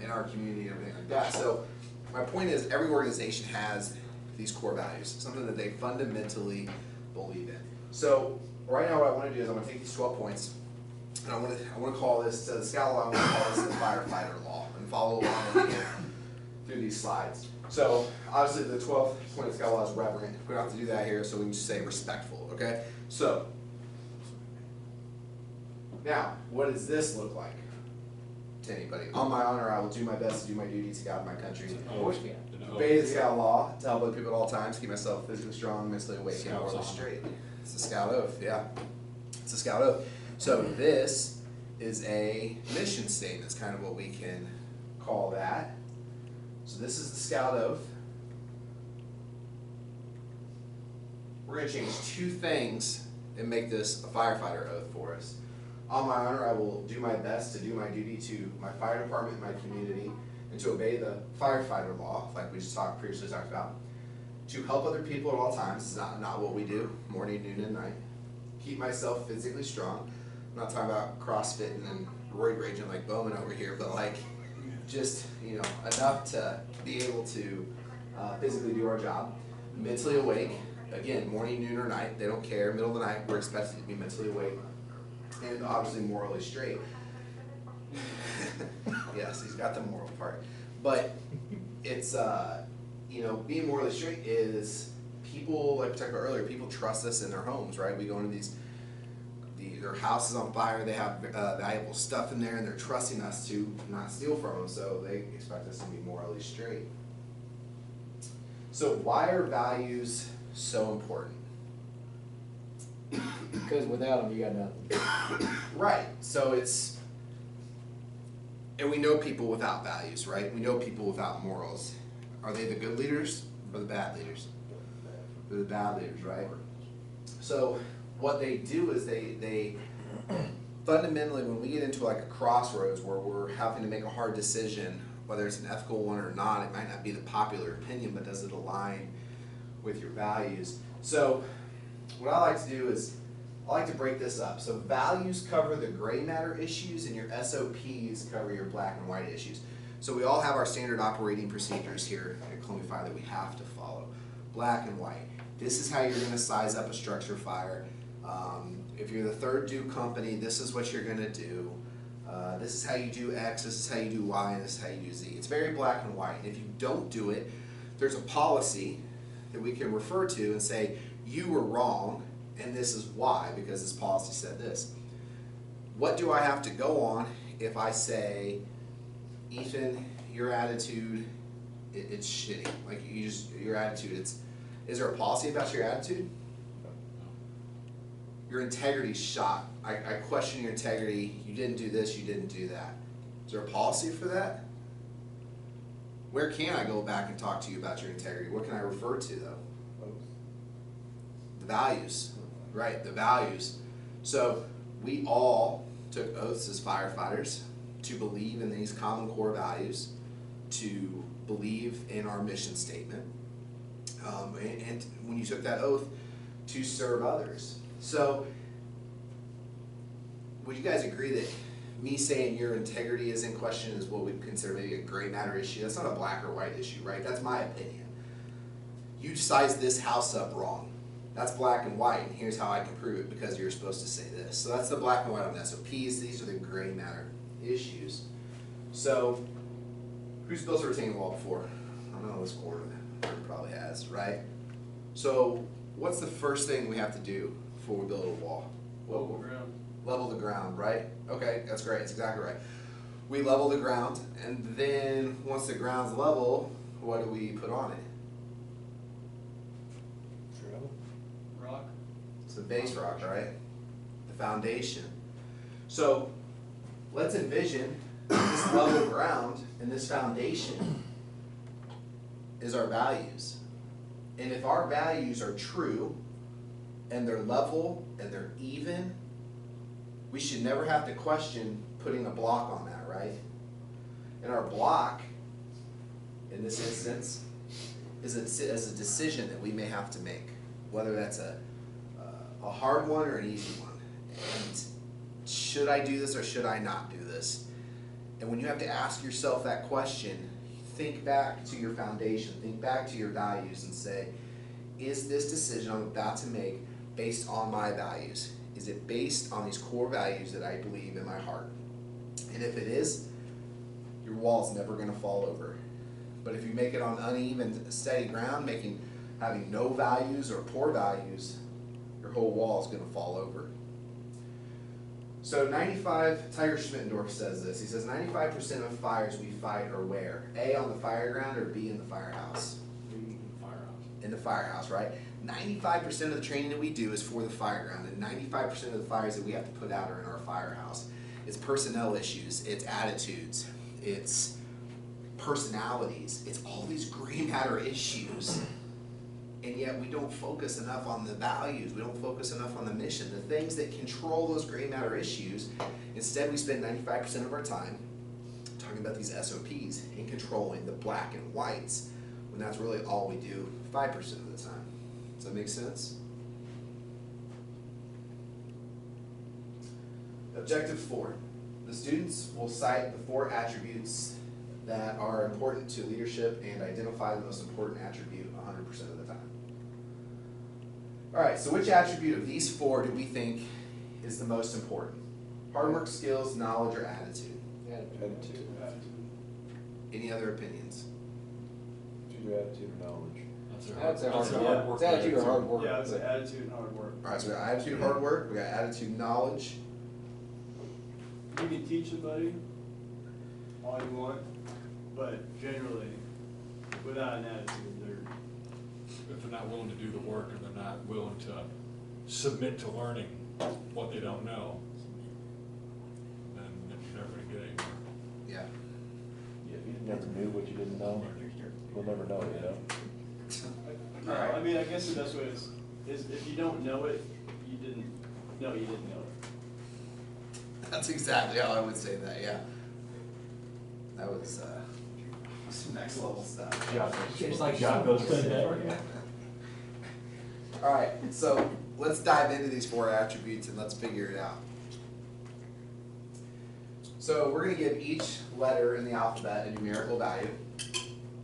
in our community, and everything like that. So my point is, every organization has these core values, something that they fundamentally believe in. So right now, what I want to do is I'm going to take these 12 points, and I want to call this the Scout Law. I want to call this the firefighter law, and follow along with me through these slides. So obviously, the 12th point of Scout Law is reverent. We don't have to do that here, so we can just say respectful. Okay, so. Now, what does this look like to anybody? On my honor, I will do my best to do my duty to scout my country. Obey the Scout Law, to help other people at all times, keep myself physically strong, mentally awake, and morally straight. It's a Scout oath, yeah. It's a Scout oath. So this is a mission statement. It's kind of what we can call that. So this is the Scout oath. We're going to change two things and make this a firefighter oath for us. On my honor, I will do my best to do my duty to my fire department, my community, and to obey the firefighter law, like we just previously talked about. To help other people at all times, this is not what we do, morning, noon, and night. Keep myself physically strong. I'm not talking about CrossFitting and roid raging like Bowman over here, but like just, enough to be able to physically do our job. Mentally awake, again, morning, noon, or night, they don't care. Middle of the night, we're expected to be mentally awake. And obviously morally straight. Yes, he's got the moral part. But it's, being morally straight is people, like we talked about earlier, people trust us in their homes, right? We go into their house is on fire, they have valuable stuff in there, and they're trusting us to not steal from them, so they expect us to be morally straight. So why are values so important? Because without them, you got nothing. Right, so and we know people without values, right? We know people without morals. Are they the good leaders or the bad leaders? They're the bad leaders, right? So what they do is they fundamentally, when we get into like a crossroads where we're having to make a hard decision, whether it's an ethical one or not, it might not be the popular opinion, but does it align with your values? So what I like to do is I like to break this up. So values cover the gray matter issues, and your SOPs cover your black and white issues. So we all have our standard operating procedures here at Columbia Fire that we have to follow. Black and white. This is how you're going to size up a structure fire. If you're the third Duke company, this is what you're going to do. This is how you do X, this is how you do Y, and this is how you do Z. It's very black and white. And if you don't do it, there's a policy that we can refer to and say, you were wrong, and this is why, because this policy said this. What do I have to go on if I say, Ethan, your attitude, it's shitty. Like your attitude, is there a policy about your attitude? Your integrity's shot. I question your integrity. You didn't do this, you didn't do that. Is there a policy for that? Where can I go back and talk to you about your integrity? What can I refer to though? The values, right, the values. So we all took oaths as firefighters to believe in these common core values, to believe in our mission statement, and when you took that oath, to serve others. So would you guys agree that me saying your integrity is in question is what we'd consider maybe a gray matter issue? That's not a black or white issue, right? That's my opinion. You sized this house up wrong. That's black and white, and here's how I can prove it because you're supposed to say this. So that's the black and white on SOPs. These are the gray matter issues. So who's built a retaining wall before? I don't know, this quarter probably has, right? So what's the first thing we have to do before we build a wall? Level the ground. Level the ground, right? Okay, that's great. That's exactly right. We level the ground, and then once the ground's level, what do we put on it? Rock. It's the base rock, right? The foundation. So let's envision this level ground and this foundation is our values. And if our values are true, and they're level and they're even, we should never have to question putting a block on that, right? And our block, in this instance, is a decision that we may have to make, whether that's a hard one or an easy one. And should I do this or should I not do this? And when you have to ask yourself that question, think back to your foundation, think back to your values and say, is this decision I'm about to make based on my values? Is it based on these core values that I believe in my heart? And if it is, your wall's never gonna fall over. But if you make it on uneven, steady ground, having no values or poor values, your whole wall is gonna fall over. So Tiger Schmittendorf says this. He says 95% of fires we fight are where? A, on the fire ground, or B, in the firehouse? In the firehouse, right? 95% of the training that we do is for the fire ground, and 95% of the fires that we have to put out are in our firehouse. It's personnel issues, it's attitudes, it's personalities, it's all these gray matter issues. And yet we don't focus enough on the values, we don't focus enough on the mission, the things that control those gray matter issues. Instead, we spend 95% of our time talking about these SOPs and controlling the black and whites, when that's really all we do 5% of the time. Does that make sense? Objective 4. The students will cite the 4 attributes that are important to leadership and identify the most important attribute 100% of the time. All right, so which attribute of these 4 do we think is the most important? Hard work, skills, knowledge, or attitude? Attitude. Any other opinions? Attitude or knowledge. That's a hard work. It's attitude or hard work. Yeah, it's attitude and hard work. All right, so we got attitude, hard work, we got attitude, knowledge. You can teach somebody all you want, but generally, without an attitude, If they're not willing to do the work, or they're not willing to submit to learning what they don't know, then you're never gonna get anywhere. Yeah. Yeah, if you never knew what you didn't know, you'll never know, you know? No, I mean, I guess the best way is if you don't know it, you didn't know you didn't know it. That's exactly how I would say that, yeah. That was some next level stuff. It's like John goes with that. All right, so let's dive into these 4 attributes and let's figure it out. So we're gonna give each letter in the alphabet a numerical value,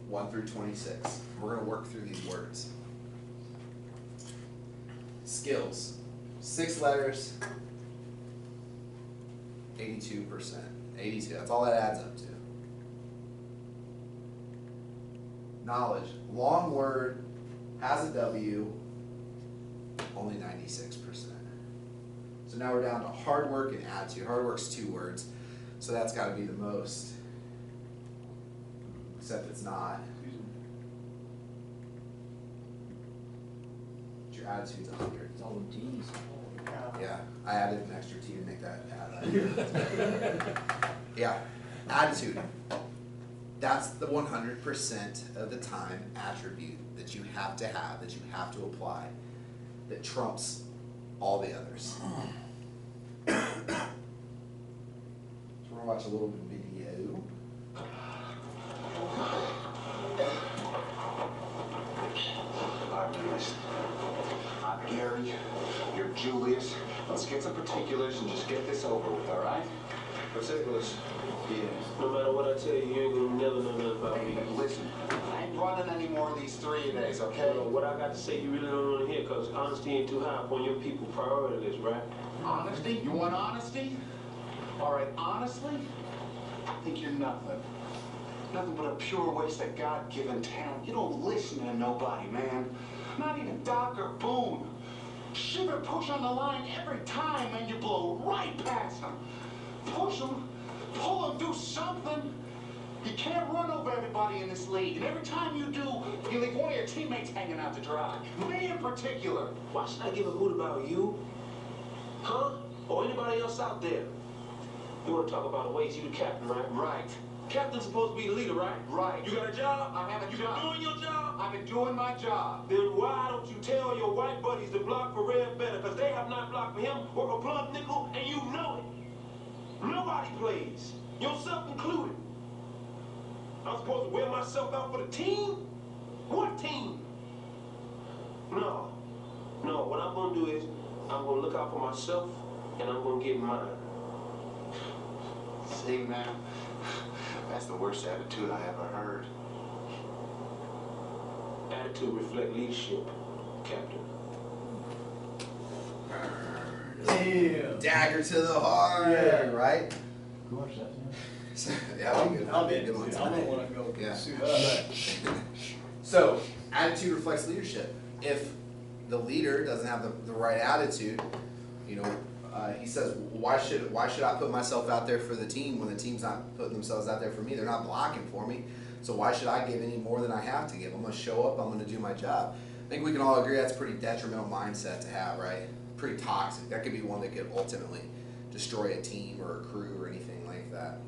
1 through 26. We're gonna work through these words. Skills, 6 letters, 82%. 82, that's all that adds up to. Knowledge, long word, has a W, only 96%. So now we're down to hard work and attitude. Hard work's 2 words, so that's gotta be the most, except it's not. Your attitude's 100. It's all the T's. Yeah, I added an extra T to make that add. Yeah, attitude. That's the 100% of the time attribute that you have to have, that you have to apply, that trumps all the others. So we're gonna watch a little video. I'm Gary, you're Julius. Let's get some particulars and just get this over with, all right? Particulars? Yeah. No matter what I tell you, you ain't gonna never know nothing about Hey, me. listen, I ain't running any more of these 3 days, okay? What I got to say, you really don't want to hear, because honesty ain't too high up on your people priority list, right? Honesty? You want honesty? All right, honestly, I think you're nothing. Nothing but a pure waste of God-given talent. You don't listen to nobody, man. Not even Dr. Boone. Shiver push on the line every time and you blow right past him. Push him, pull him, do something. You can't run over everybody in this league, and every time you do, you leave one of your teammates hanging out to dry. Me in particular. Why should I give a hoot about you? Huh? Or anybody else out there? You want to talk about a waste, you the captain, right? Right. Captain's supposed to be the leader, right? Right. You got a job? I have a you job. been doing your job? I've been doing my job. Then why don't you tell your white buddies to block for red him, work a plug nickel, and you know it. Nobody plays, yourself included. I'm supposed to wear myself out for the team? What team? No. What I'm gonna do is, I'm gonna look out for myself, and I'm gonna get mine. See, man, that's the worst attitude I ever heard. Attitude reflect leadership, Captain. Damn. Dagger to the heart, Yeah. right? Who watched that? Yeah, we good. I'll That'd be be a good one I don't tonight. wanna go Yeah. suit up. So, attitude reflects leadership. If the leader doesn't have the right attitude, you know, he says, why should I put myself out there for the team when the team's not putting themselves out there for me? They're not blocking for me. So why should I give any more than I have to give? I'm gonna show up, I'm gonna do my job. I think we can all agree that's a pretty detrimental mindset to have, right? Pretty toxic. That could be one that could ultimately destroy a team or a crew or anything like that.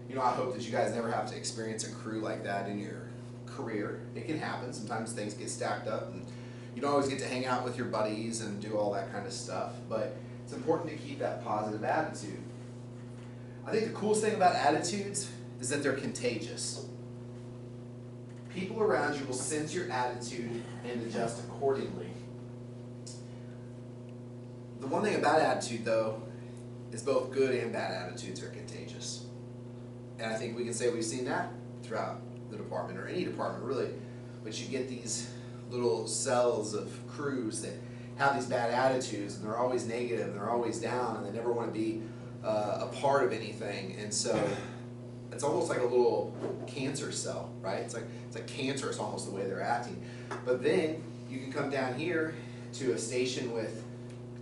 You know, I hope that you guys never have to experience a crew like that in your career. It can happen. Sometimes things get stacked up and you don't always get to hang out with your buddies and do all that kind of stuff, but it's important to keep that positive attitude. I think the coolest thing about attitudes is that they're contagious. People around you will sense your attitude and adjust accordingly. The one thing about attitude, though, is both good and bad attitudes are contagious. And I think we can say we've seen that throughout the department, or any department really, but you get these little cells of crews that have these bad attitudes, and they're always negative, and they're always down, and they never want to be a part of anything. And so it's almost like a little cancer cell, right? It's like cancerous almost the way they're acting. But then you can come down here to a station with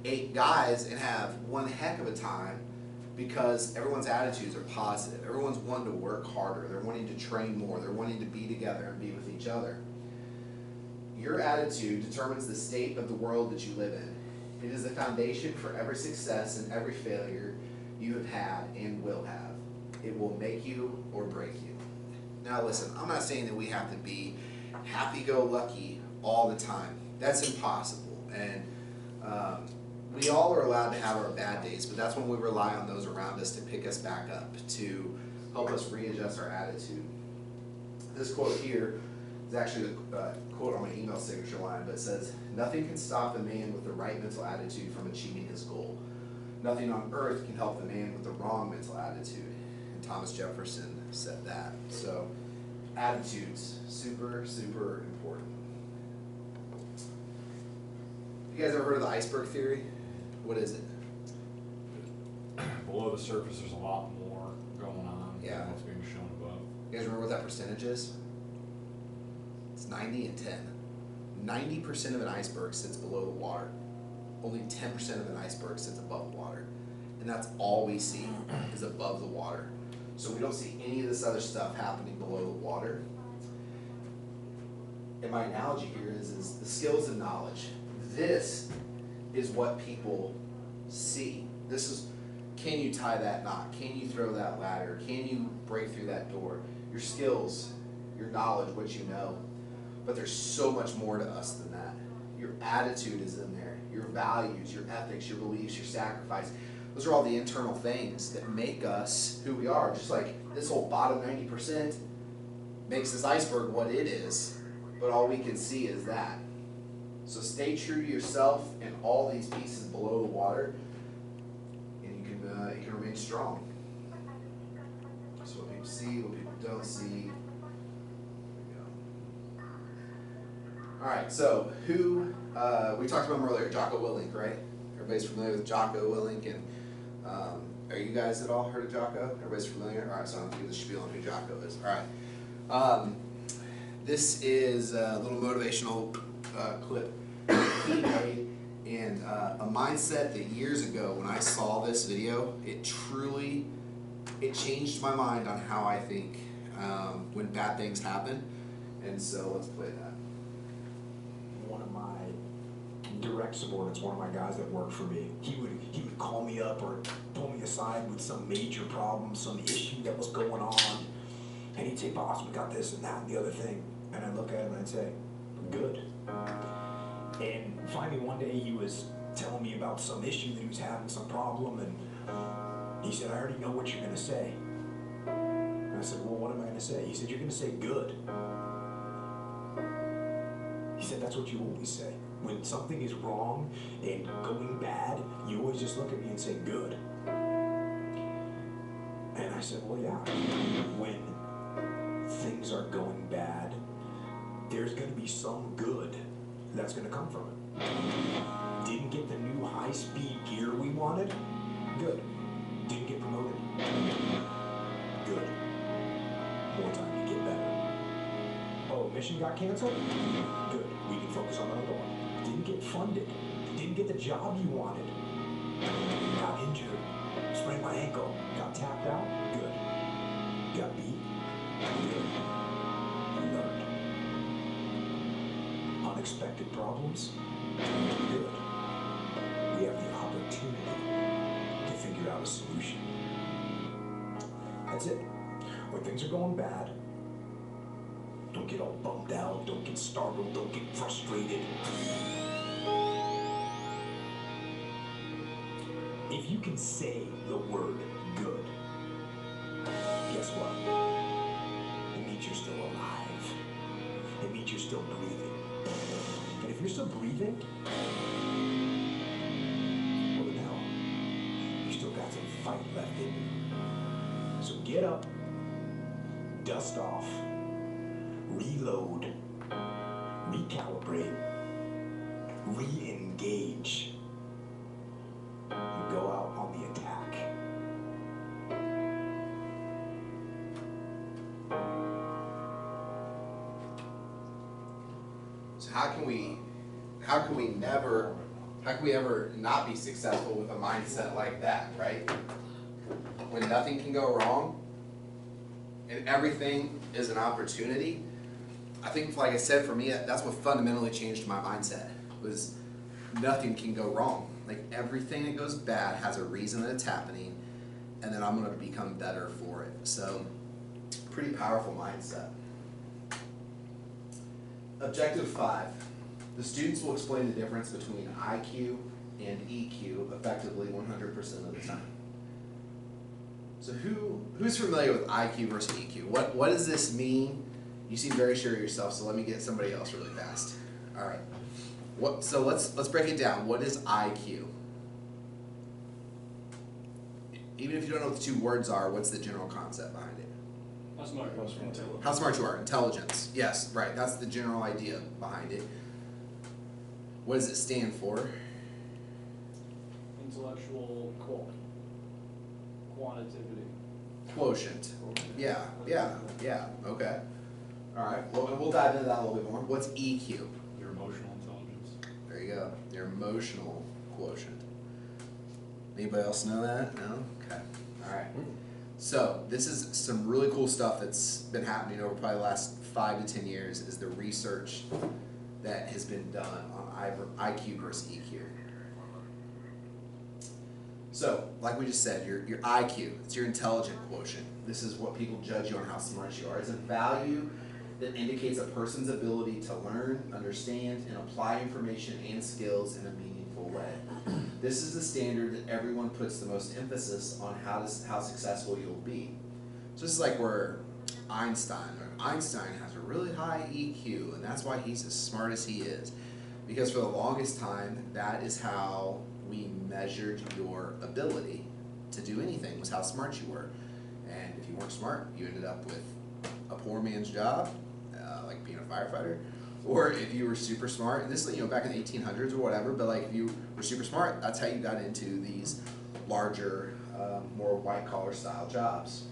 8 guys and have one heck of a time because everyone's attitudes are positive. Everyone's wanting to work harder. They're wanting to train more. They're wanting to be together and be with each other. Your attitude determines the state of the world that you live in. It is the foundation for every success and every failure you have had and will have. It will make you or break you. Now listen, I'm not saying that we have to be happy-go-lucky all the time. That's impossible. And we all are allowed to have our bad days, but that's when we rely on those around us to pick us back up, to help us readjust our attitude. This quote here is actually the quote on my email signature line, but it says, "Nothing can stop a man with the right mental attitude from achieving his goal. Nothing on earth can help the man with the wrong mental attitude." And Thomas Jefferson said that. So, attitudes, super, super important. You guys ever heard of the iceberg theory? What is it? Below the surface, there's a lot more going on Yeah. than what's being shown above. You guys remember what that percentage is? It's 90 and 10. 90% of an iceberg sits below the water. Only 10% of an iceberg sits above the water. And that's all we see is above the water. So we don't see any of this other stuff happening below the water. And my analogy here is the skills and knowledge. This is what people see. This is, can you tie that knot? Can you throw that ladder? Can you break through that door? Your skills, your knowledge, what you know. But there's so much more to us than that. Your attitude is in there. Your values, your ethics, your beliefs, your sacrifice. Those are all the internal things that make us who we are. Just like this whole bottom 90% makes this iceberg what it is, but all we can see is that. So stay true to yourself and all these pieces below the water, and you can remain strong. So what people see, what people don't see. All right, so who, we talked about him earlier, Jocko Willink, right? Everybody's familiar with Jocko Willink, and are you guys at all heard of Jocko? Everybody's familiar? All right, so I'm gonna do the spiel on who Jocko is. All right, this is a little motivational clip he made, and a mindset that years ago when I saw this video, it changed my mind on how I think when bad things happen, and so let's play that. One of my direct subordinates, one of my guys that worked for me, he would call me up or pull me aside with some major problem, some issue that was going on, and he'd say, "Boss, we got this and that and the other thing," and I'd look at him and I'd say, "Good." And finally one day he was telling me about some issue that he was having, some problem, and he said, I already know what you're gonna say. And I said, well, what am I gonna say? He said, you're gonna say good. He said, that's what you always say. When something is wrong and going bad, you always just look at me and say good. And I said, well, yeah, when things are going bad, there's gonna be some good that's gonna come from it. Didn't get the new high-speed gear we wanted? Good. Didn't get promoted? Good. More time to get better. Oh, mission got canceled? Good. We can focus on another one. Didn't get funded. Didn't get the job you wanted. Got injured. Sprained my ankle. Got tapped out? Good. Got beat? Good. Learned. Unexpected problems? Good. We have the opportunity to figure out a solution. That's it. When things are going bad, don't get all bummed out, don't get startled, don't get frustrated. If you can say the word good, guess what? It means you're still alive. It means you're still breathing. And if you're still breathing, well then hell, you still got some fight left in you. So get up, dust off, reload, recalibrate, re-engage, and go out on the attack. So how can we ever not be successful with a mindset like that, right? When nothing can go wrong and everything is an opportunity. I think, like I said, for me, that's what fundamentally changed my mindset, was nothing can go wrong. Like, everything that goes bad has a reason that it's happening, and then I'm gonna become better for it. So, pretty powerful mindset. Objective 5. The students will explain the difference between IQ and EQ effectively 100% of the time. So who's familiar with IQ versus EQ? What does this mean? You seem very sure of yourself, so let me get somebody else really fast. All right. So let's break it down. What is IQ? Even if you don't know what the two words are, what's the general concept behind it? How smart you are. How smart you are. Intelligence. Yes, right. That's the general idea behind it. What does it stand for? Intellectual quantitativity. Quotient. Yeah, okay. All right, well, we'll dive into that a little bit more. What's EQ? Your emotional intelligence. There you go, your emotional quotient. Anybody else know that? No? Okay, all right. So this is some really cool stuff that's been happening over probably the last 5 to 10 years, is the research that has been done on IQ versus EQ. So, like we just said, your IQ, it's your intelligent quotient. This is what people judge you on how smart you are. It's a value that indicates a person's ability to learn, understand, and apply information and skills in a meaningful way. This is the standard that everyone puts the most emphasis on how successful you'll be. So this is like where Einstein has a really high EQ, and that's why he's as smart as he is. Because for the longest time, that is how we measured your ability to do anything, was how smart you were. And if you weren't smart, you ended up with a poor man's job, like being a firefighter. Or if you were super smart, and this is, back in the 1800s or whatever, but like if you were super smart, that's how you got into these larger, more white-collar style jobs.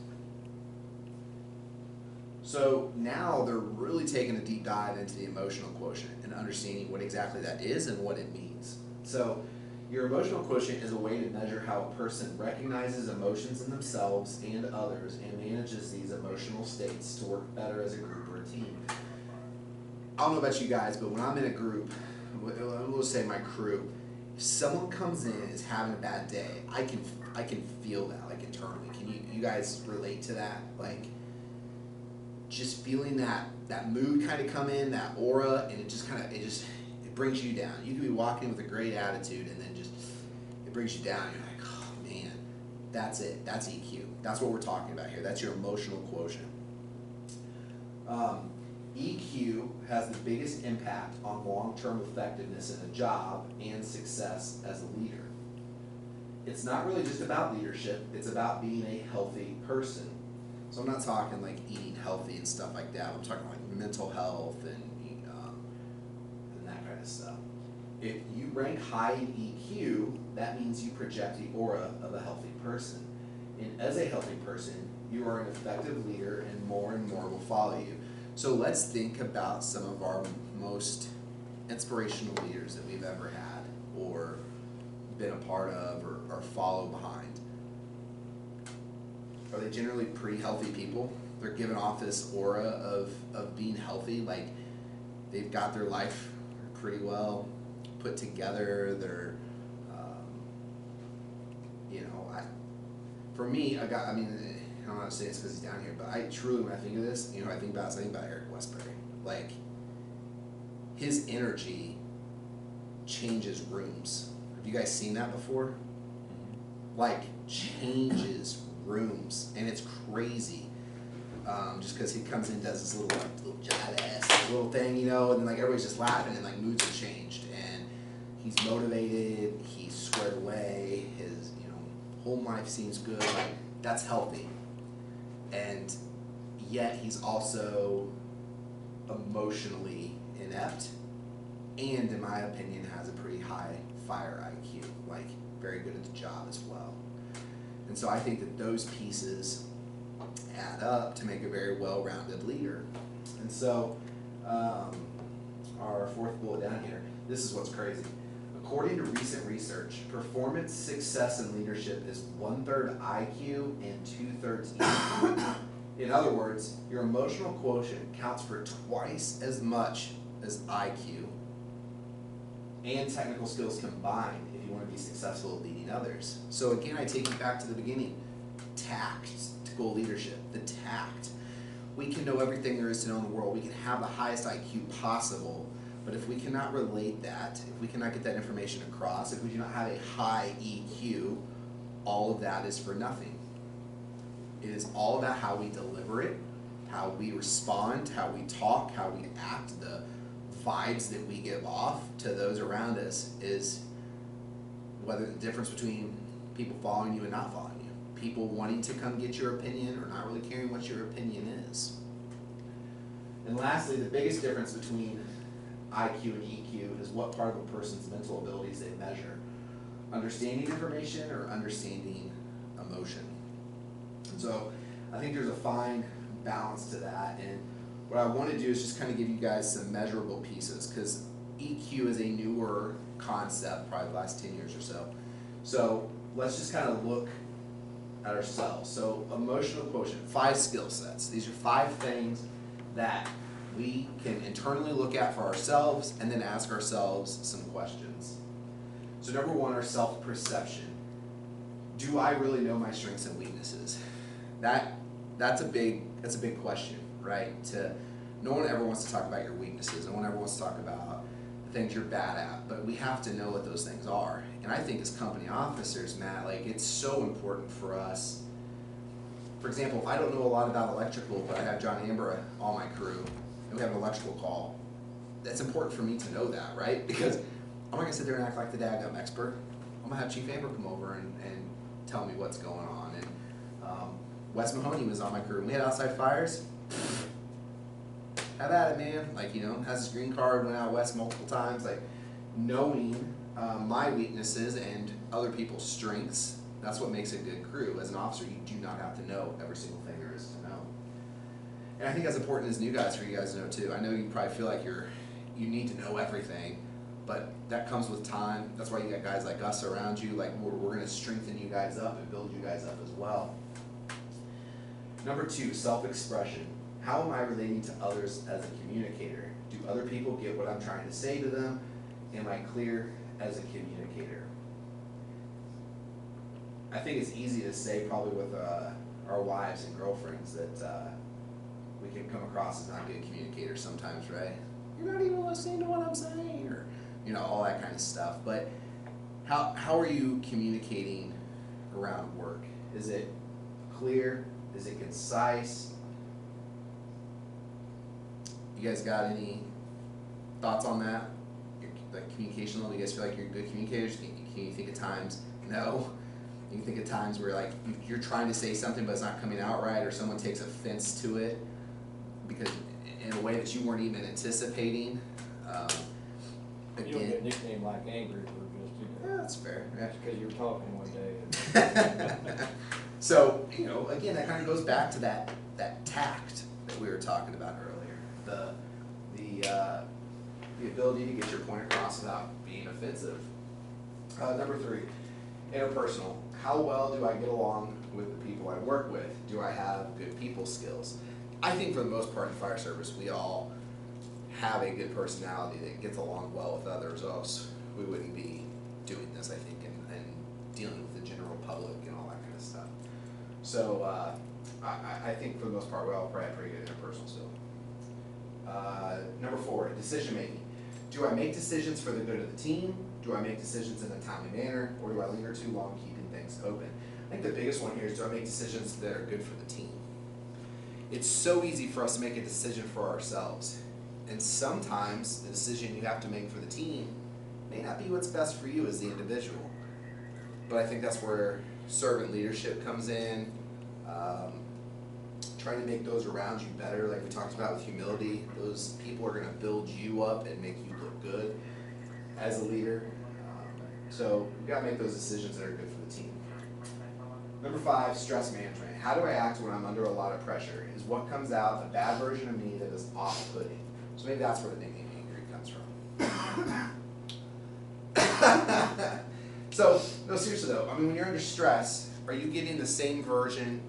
So now they're really taking a deep dive into the emotional quotient and understanding what exactly that is and what it means. So your emotional quotient is a way to measure how a person recognizes emotions in themselves and others and manages these emotional states to work better as a group or a team. I don't know about you guys, but when I'm in a group, we'll say my crew, if someone comes in and is having a bad day, I can feel that, like, internally. Can you guys relate to that? Like, just feeling that mood kind of come in, that aura, and it brings you down. You could be walking with a great attitude and then just, it brings you down. You're like, oh man, that's it. That's EQ. That's what we're talking about here. That's your emotional quotient. EQ has the biggest impact on long-term effectiveness in a job and success as a leader. It's not really just about leadership, it's about being a healthy person. So I'm not talking like eating healthy and stuff like that. I'm talking like mental health and that kind of stuff. If you rank high in EQ, that means you project the aura of a healthy person. And as a healthy person, you are an effective leader and more will follow you. So let's think about some of our most inspirational leaders that we've ever had or been a part of or follow behind. Are they generally pretty healthy people? They're giving off this aura of being healthy, like they've got their life pretty well put together. They're, for me, I don't want to say this because he's down here, but I truly, when I think of this, I think about something about Eric Westbury. Like, his energy changes rooms. Have you guys seen that before? Like, changes rooms, and it's crazy. Just because he comes in and does this little jive ass little thing, and then like everybody's just laughing and like moods have changed, and he's motivated, he's squared away, his home life seems good, like that's healthy. And yet he's also emotionally inept, and in my opinion has a pretty high fire IQ, like very good at the job as well. And so I think that those pieces add up to make a very well-rounded leader. And so our fourth bullet down here, this is what's crazy. According to recent research, performance, success, and leadership is 1/3 IQ and 2/3 EQ. In other words, your emotional quotient counts for twice as much as IQ and technical skills combined if you want to be successful at leading others. So again, I take you back to the beginning. Tactical leadership, the tact. We can know everything there is to know in the world. We can have the highest IQ possible, but if we cannot relate that, if we cannot get that information across, if we do not have a high EQ, all of that is for nothing. It is all about how we deliver it, how we respond, how we talk, how we act, the vibes that we give off to those around us is whether the difference between people following you and not following you. People wanting to come get your opinion or not really caring what your opinion is. And lastly, the biggest difference between IQ and EQ is what part of a person's mental abilities they measure. Understanding information or understanding emotion. And so I think there's a fine balance to that, and what I want to do is just kind of give you guys some measurable pieces, because EQ is a newer concept, probably the last 10 years or so. So let's just kind of look at ourselves. So emotional quotient, 5 skill sets. These are 5 things that we can internally look at for ourselves and then ask ourselves some questions. So number 1, our self-perception. Do I really know my strengths and weaknesses? That's a big question, right? No one ever wants to talk about your weaknesses. No one ever wants to talk about the things you're bad at, but we have to know what those things are. And I think as company officers, Matt, like it's so important for us. For example, if I don't know a lot about electrical, but I have John Amber on my crew, and we have an electrical call, that's important for me to know that, right? Because I'm not gonna sit there and act like the daggum expert. I'm gonna have Chief Amber come over and tell me what's going on. And Wes Mahoney was on my crew, and we had outside fires. Have at it, man. Like, has his green card, went out west multiple times. Like, knowing my weaknesses and other people's strengths, that's what makes a good crew. As an officer, you do not have to know every single thing there is to know. And I think that's important as new guys for you guys to know too. I know you probably feel like you need to know everything, but that comes with time. That's why you got guys like us around you. Like, we're going to strengthen you guys up and build you guys up as well. Number 2, self-expression. How am I relating to others as a communicator? Do other people get what I'm trying to say to them? Am I clear as a communicator? I think it's easy to say probably with our wives and girlfriends that we can come across as not good communicators sometimes, right? You're not even listening to what I'm saying, or you know, all that kind of stuff. But how are you communicating around work? Is it clear? Is it concise? You guys got any thoughts on that? Like communication level, you guys feel like you're good communicators? Can you think of times, no? You can think of times where like you're trying to say something but it's not coming out right, or someone takes offense to it because in a way that you weren't even anticipating. You don't get a nickname like Angry for just, you know. Yeah, that's fair. Yeah. Because you were talking one day. So, you know, again, that kind of goes back to that tact that we were talking about earlier. The ability to get your point across without being offensive. Number 3, interpersonal. How well do I get along with the people I work with? Do I have good people skills? I think for the most part in fire service, we all have a good personality that gets along well with others, or else we wouldn't be doing this, I think, and dealing with the general public and all that kind of stuff. So I think for the most part, we all probably have pretty good interpersonal skills. Number 4, decision making. Do I make decisions for the good of the team? Do I make decisions in a timely manner? Or do I linger too long keeping things open? I think the biggest one here is, do I make decisions that are good for the team? It's so easy for us to make a decision for ourselves. And sometimes the decision you have to make for the team may not be what's best for you as the individual. But I think that's where servant leadership comes in. Trying to make those around you better, like we talked about with humility. Those people are going to build you up and make you look good as a leader. So you got to make those decisions that are good for the team. Number 5, stress management. How do I act when I'm under a lot of pressure? Is what comes out a bad version of me that is off-putting? So maybe that's where the nickname Angry comes from. So, no, seriously though, I mean, when you're under stress, are you getting the same version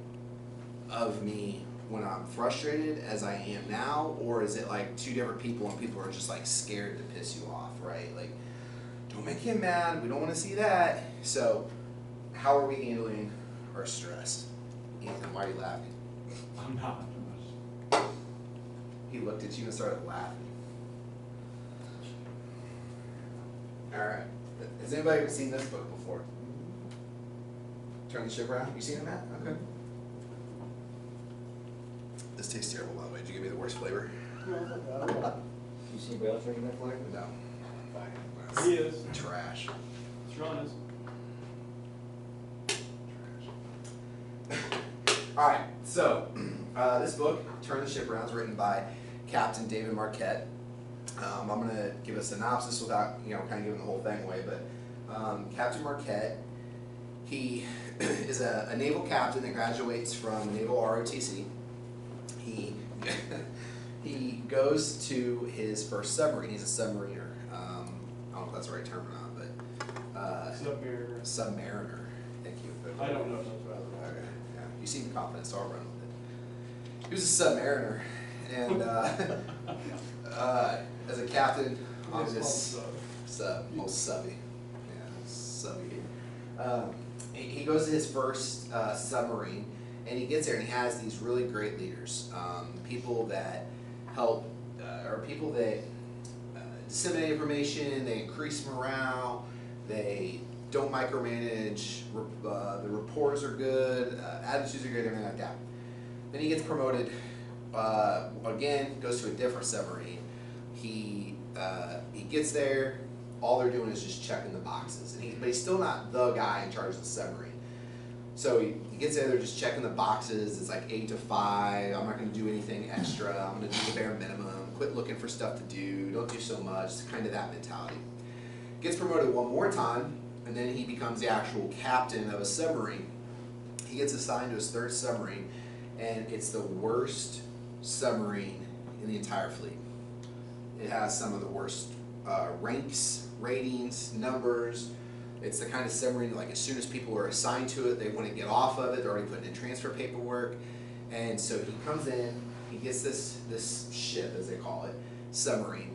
of me when I'm frustrated as I am now? Or is it like 2 different people and people are just like scared to piss you off, right? Like, don't make him mad, we don't want to see that. So, how are we handling our stress? Ethan, why are you laughing? I'm not. He looked at you and started laughing. Alright. Has anybody ever seen this book before? Turn the ship around? You seen it, Matt? Okay. This tastes terrible, by the way. Did you give me the worst flavor? You see anybody else drinking that flavor? No. He is. Trash. Sean is. Alright, so this book, Turn the Ship Around, is written by Captain David Marquette. I'm going to give a synopsis without, kind of giving the whole thing away, but Captain Marquette, he is a naval captain that graduates from Naval ROTC. He goes to his first submarine. He's a submariner. I don't know if that's the right term or not, but Submariner. Submariner. Thank you. I don't know if that's right. Okay. Yeah. You seem confident, so I'll run with it. He was a submariner, and as a captain on this subby. Yeah, subby. He goes to his first submarine, and he gets there and he has these really great leaders, people that help, or people that disseminate information, they increase morale, they don't micromanage, the reports are good, attitudes are good, everything like that. Then he gets promoted, again, goes to a different submarine. He gets there, all they're doing is just checking the boxes, but he's still not the guy in charge of the submarine. So he gets there, they're just checking the boxes. It's like 8 to 5. I'm not going to do anything extra. I'm going to do the bare minimum. Quit looking for stuff to do. Don't do so much. It's kind of that mentality. Gets promoted one more time, and then he becomes the actual captain of a submarine. He gets assigned to his third submarine, and it's the worst submarine in the entire fleet. It has some of the worst ranks, ratings, numbers. It's the kind of submarine that, like, as soon as people are assigned to it, they want to get off of it. They're already putting in transfer paperwork. And so he comes in, he gets this ship, as they call it, submarine,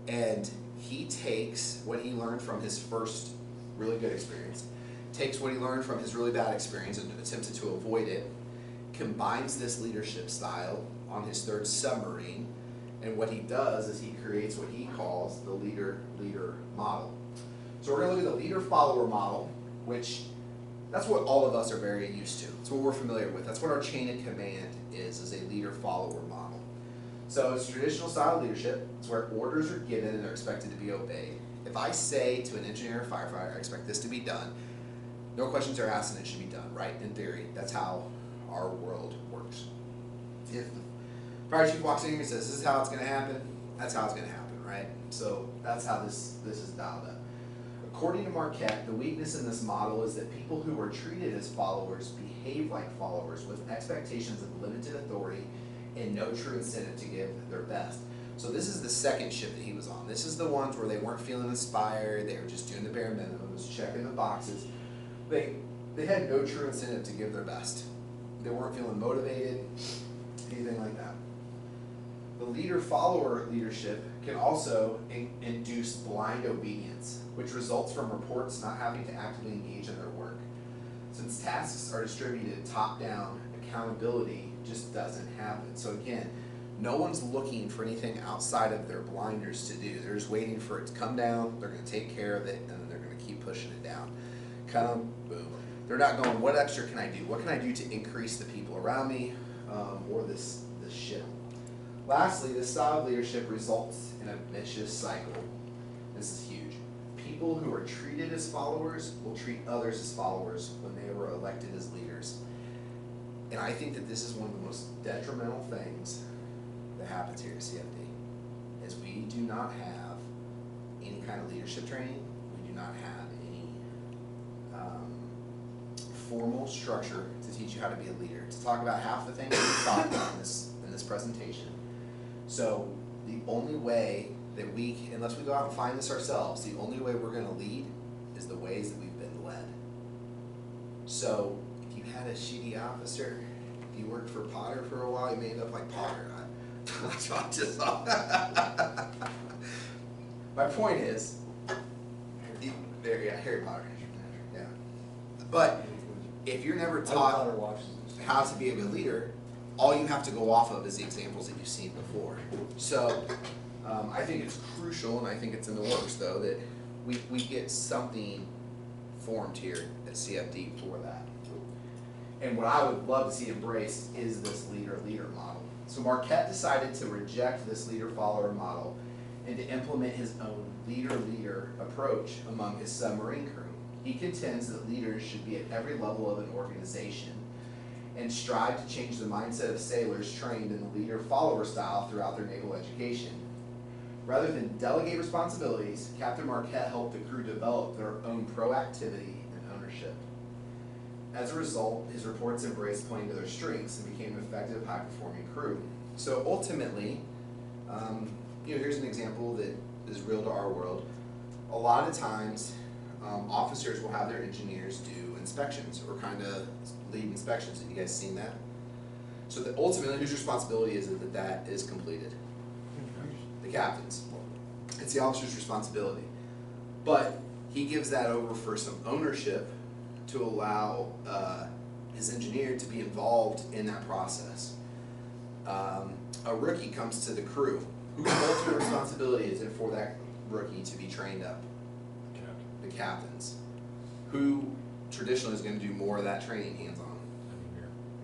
and he takes what he learned from his first really good experience, takes what he learned from his really bad experience and attempted to avoid it, combines this leadership style on his third submarine, And what he does is he creates what he calls the leader-leader model. So we're going to look at the leader-follower model, which that's what all of us are very used to. It's what we're familiar with. That's what our chain of command is a leader-follower model. So it's traditional style leadership. It's where orders are given and they're expected to be obeyed. If I say to an engineer or firefighter, I expect this to be done, no questions are asked and it should be done, right? In theory, that's how our world works. If the fire chief walks in here and says, this is how it's going to happen, that's how it's going to happen, right? So that's how this is dialed up. According to Marquette, the weakness in this model is that people who are treated as followers behave like followers with expectations of limited authority and no true incentive to give their best. So this is the second ship that he was on. This is the ones where they weren't feeling inspired, they were just doing the bare minimums, checking the boxes. They had no true incentive to give their best. They weren't feeling motivated, anything like that. The leader-follower leadership can also induce blind obedience, which results from reports not having to actively engage in their work. Since tasks are distributed top-down, accountability just doesn't happen. So again, no one's looking for anything outside of their blinders to do. They're just waiting for it to come down, they're going to take care of it, and then they're going to keep pushing it down. Come, boom. They're not going, what extra can I do? What can I do to increase the people around me or this ship? Lastly, this style of leadership results in a vicious cycle. This is huge. People who are treated as followers will treat others as followers when they were elected as leaders. And I think that this is one of the most detrimental things that happens here at CFD, is we do not have any kind of leadership training. We do not have any formal structure to teach you how to be a leader, to talk about half the things we've talked about in this presentation. So the only way that we, unless we go out and find this ourselves, the only way we're going to lead is the ways that we've been led. So if you had a shitty officer, if you worked for Potter for a while, you may end up like Potter. That's what I just thought. My point is, Harry Potter. Yeah. But if you're never taught how to be a good leader, all you have to go off of is the examples that you've seen before. So I think it's crucial, and I think it's in the works though, that we get something formed here at CFD for that. And what I would love to see embraced is this leader-leader model. So Marquette decided to reject this leader-follower model and to implement his own leader-leader approach among his submarine crew. He contends that leaders should be at every level of an organization and strive to change the mindset of sailors trained in the leader-follower style throughout their naval education. Rather than delegate responsibilities, Captain Marquette helped the crew develop their own proactivity and ownership. As a result, his reports embraced playing to their strengths and became an effective, high-performing crew. So ultimately, here's an example that is real to our world. A lot of times, officers will have their engineers do inspections or kind of lead inspections. Have you guys seen that? So that ultimately, whose responsibility is it that is completed? The captain's. It's the officer's responsibility. But he gives that over for some ownership to allow his engineer to be involved in that process. A rookie comes to the crew. Whose ultimate responsibility is it for that rookie to be trained up? The captain's. Who traditionally is going to do more of that training hands-on?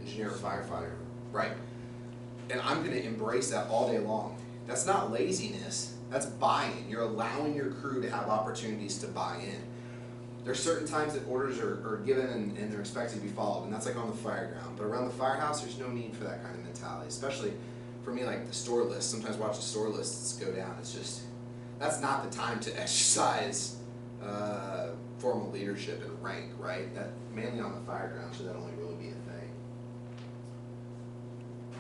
Engineer or firefighter, right? And I'm going to embrace that all day long. That's not laziness, that's buy-in. You're allowing your crew to have opportunities to buy in. There's certain times that orders are given and they're expected to be followed, and that's like on the fire ground. But around the firehouse, there's no need for that kind of mentality, especially for me, like the store list. Sometimes watch the store lists go down. It's just, that's not the time to exercise formal leadership and rank, right? That mainly on the fire ground should that only really be a thing.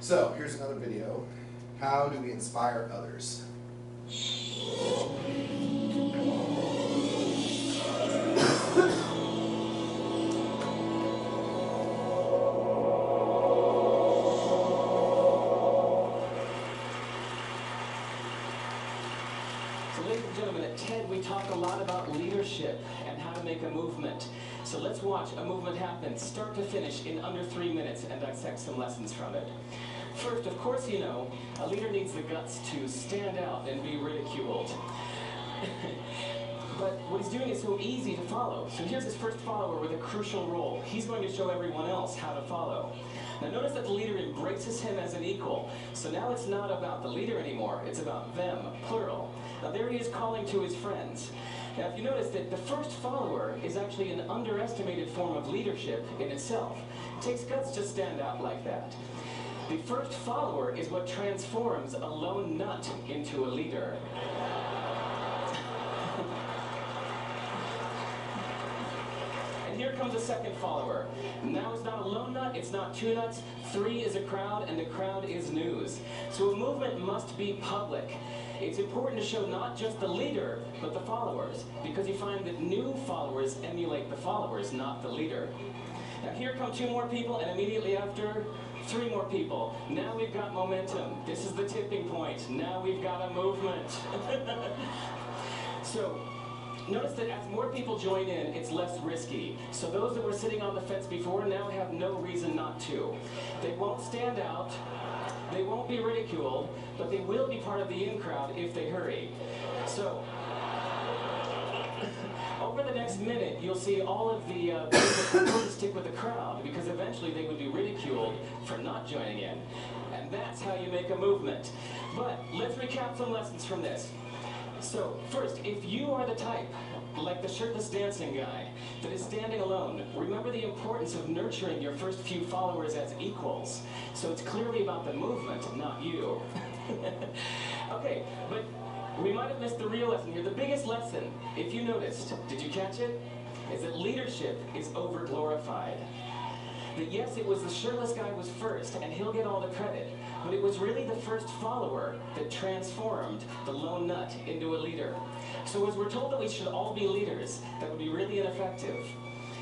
So here's another video. How do we inspire others? Ladies and gentlemen, at TED we talk a lot about leadership and how to make a movement. So let's watch a movement happen start to finish in under 3 minutes and dissect some lessons from it. First, of course you know, a leader needs the guts to stand out and be ridiculed. But what he's doing is so easy to follow. So here's his first follower with a crucial role. He's going to show everyone else how to follow. Now notice that the leader embraces him as an equal. So now it's not about the leader anymore, it's about them, plural. Now there he is calling to his friends. Now if you notice that the first follower is actually an underestimated form of leadership in itself. It takes guts to stand out like that. The first follower is what transforms a lone nut into a leader. And here comes a second follower. Now it's not a lone nut, it's not two nuts, 3 is a crowd, and the crowd is news. So a movement must be public. It's important to show not just the leader, but the followers, because you find that new followers emulate the followers, not the leader. Now here come 2 more people, and immediately after, 3 more people. Now we've got momentum. This is the tipping point. Now we've got a movement. So, notice that as more people join in, it's less risky. So those that were sitting on the fence before now have no reason not to. They won't stand out, they won't be ridiculed, but they will be part of the in crowd if they hurry. So, over the next minute, you'll see all of the people that prefer to stick with the crowd, because eventually they would be ridiculed for not joining in. And that's how you make a movement. But let's recap some lessons from this. So, first, if you are the type, like the shirtless dancing guy, that is standing alone, remember the importance of nurturing your first few followers as equals. So it's clearly about the movement, not you. Okay, but we might have missed the real lesson here. The biggest lesson, if you noticed, did you catch it? Is that leadership is over-glorified. That yes, it was the shirtless guy was first, and he'll get all the credit, but it was really the first follower that transformed the lone nut into a leader. So as we're told that we should all be leaders, that would be really ineffective.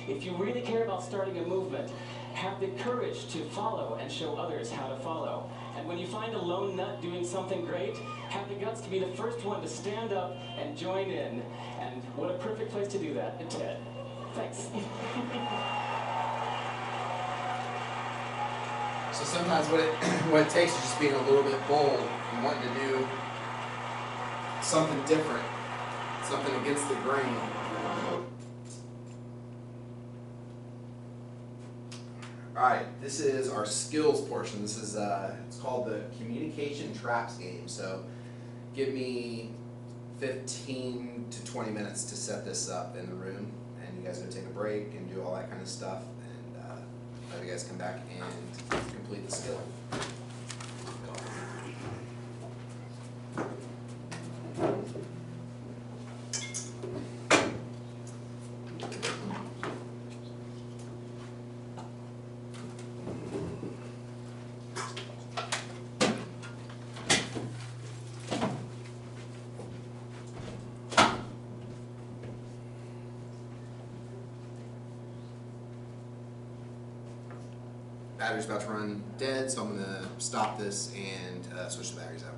If you really care about starting a movement, have the courage to follow and show others how to follow. And when you find a lone nut doing something great, have the guts to be the first one to stand up and join in. And what a perfect place to do that at TED. Thanks. So sometimes what it takes is just being a little bit bold and wanting to do something different, something against the grain. Alright, this is our skills portion. This is it's called the communication traps game. So give me 15 to 20 minutes to set this up in the room, and you guys are gonna take a break and do all that kind of stuff, and let you guys come back and complete the skill. Battery's about to run dead, so I'm going to stop this and switch the batteries out.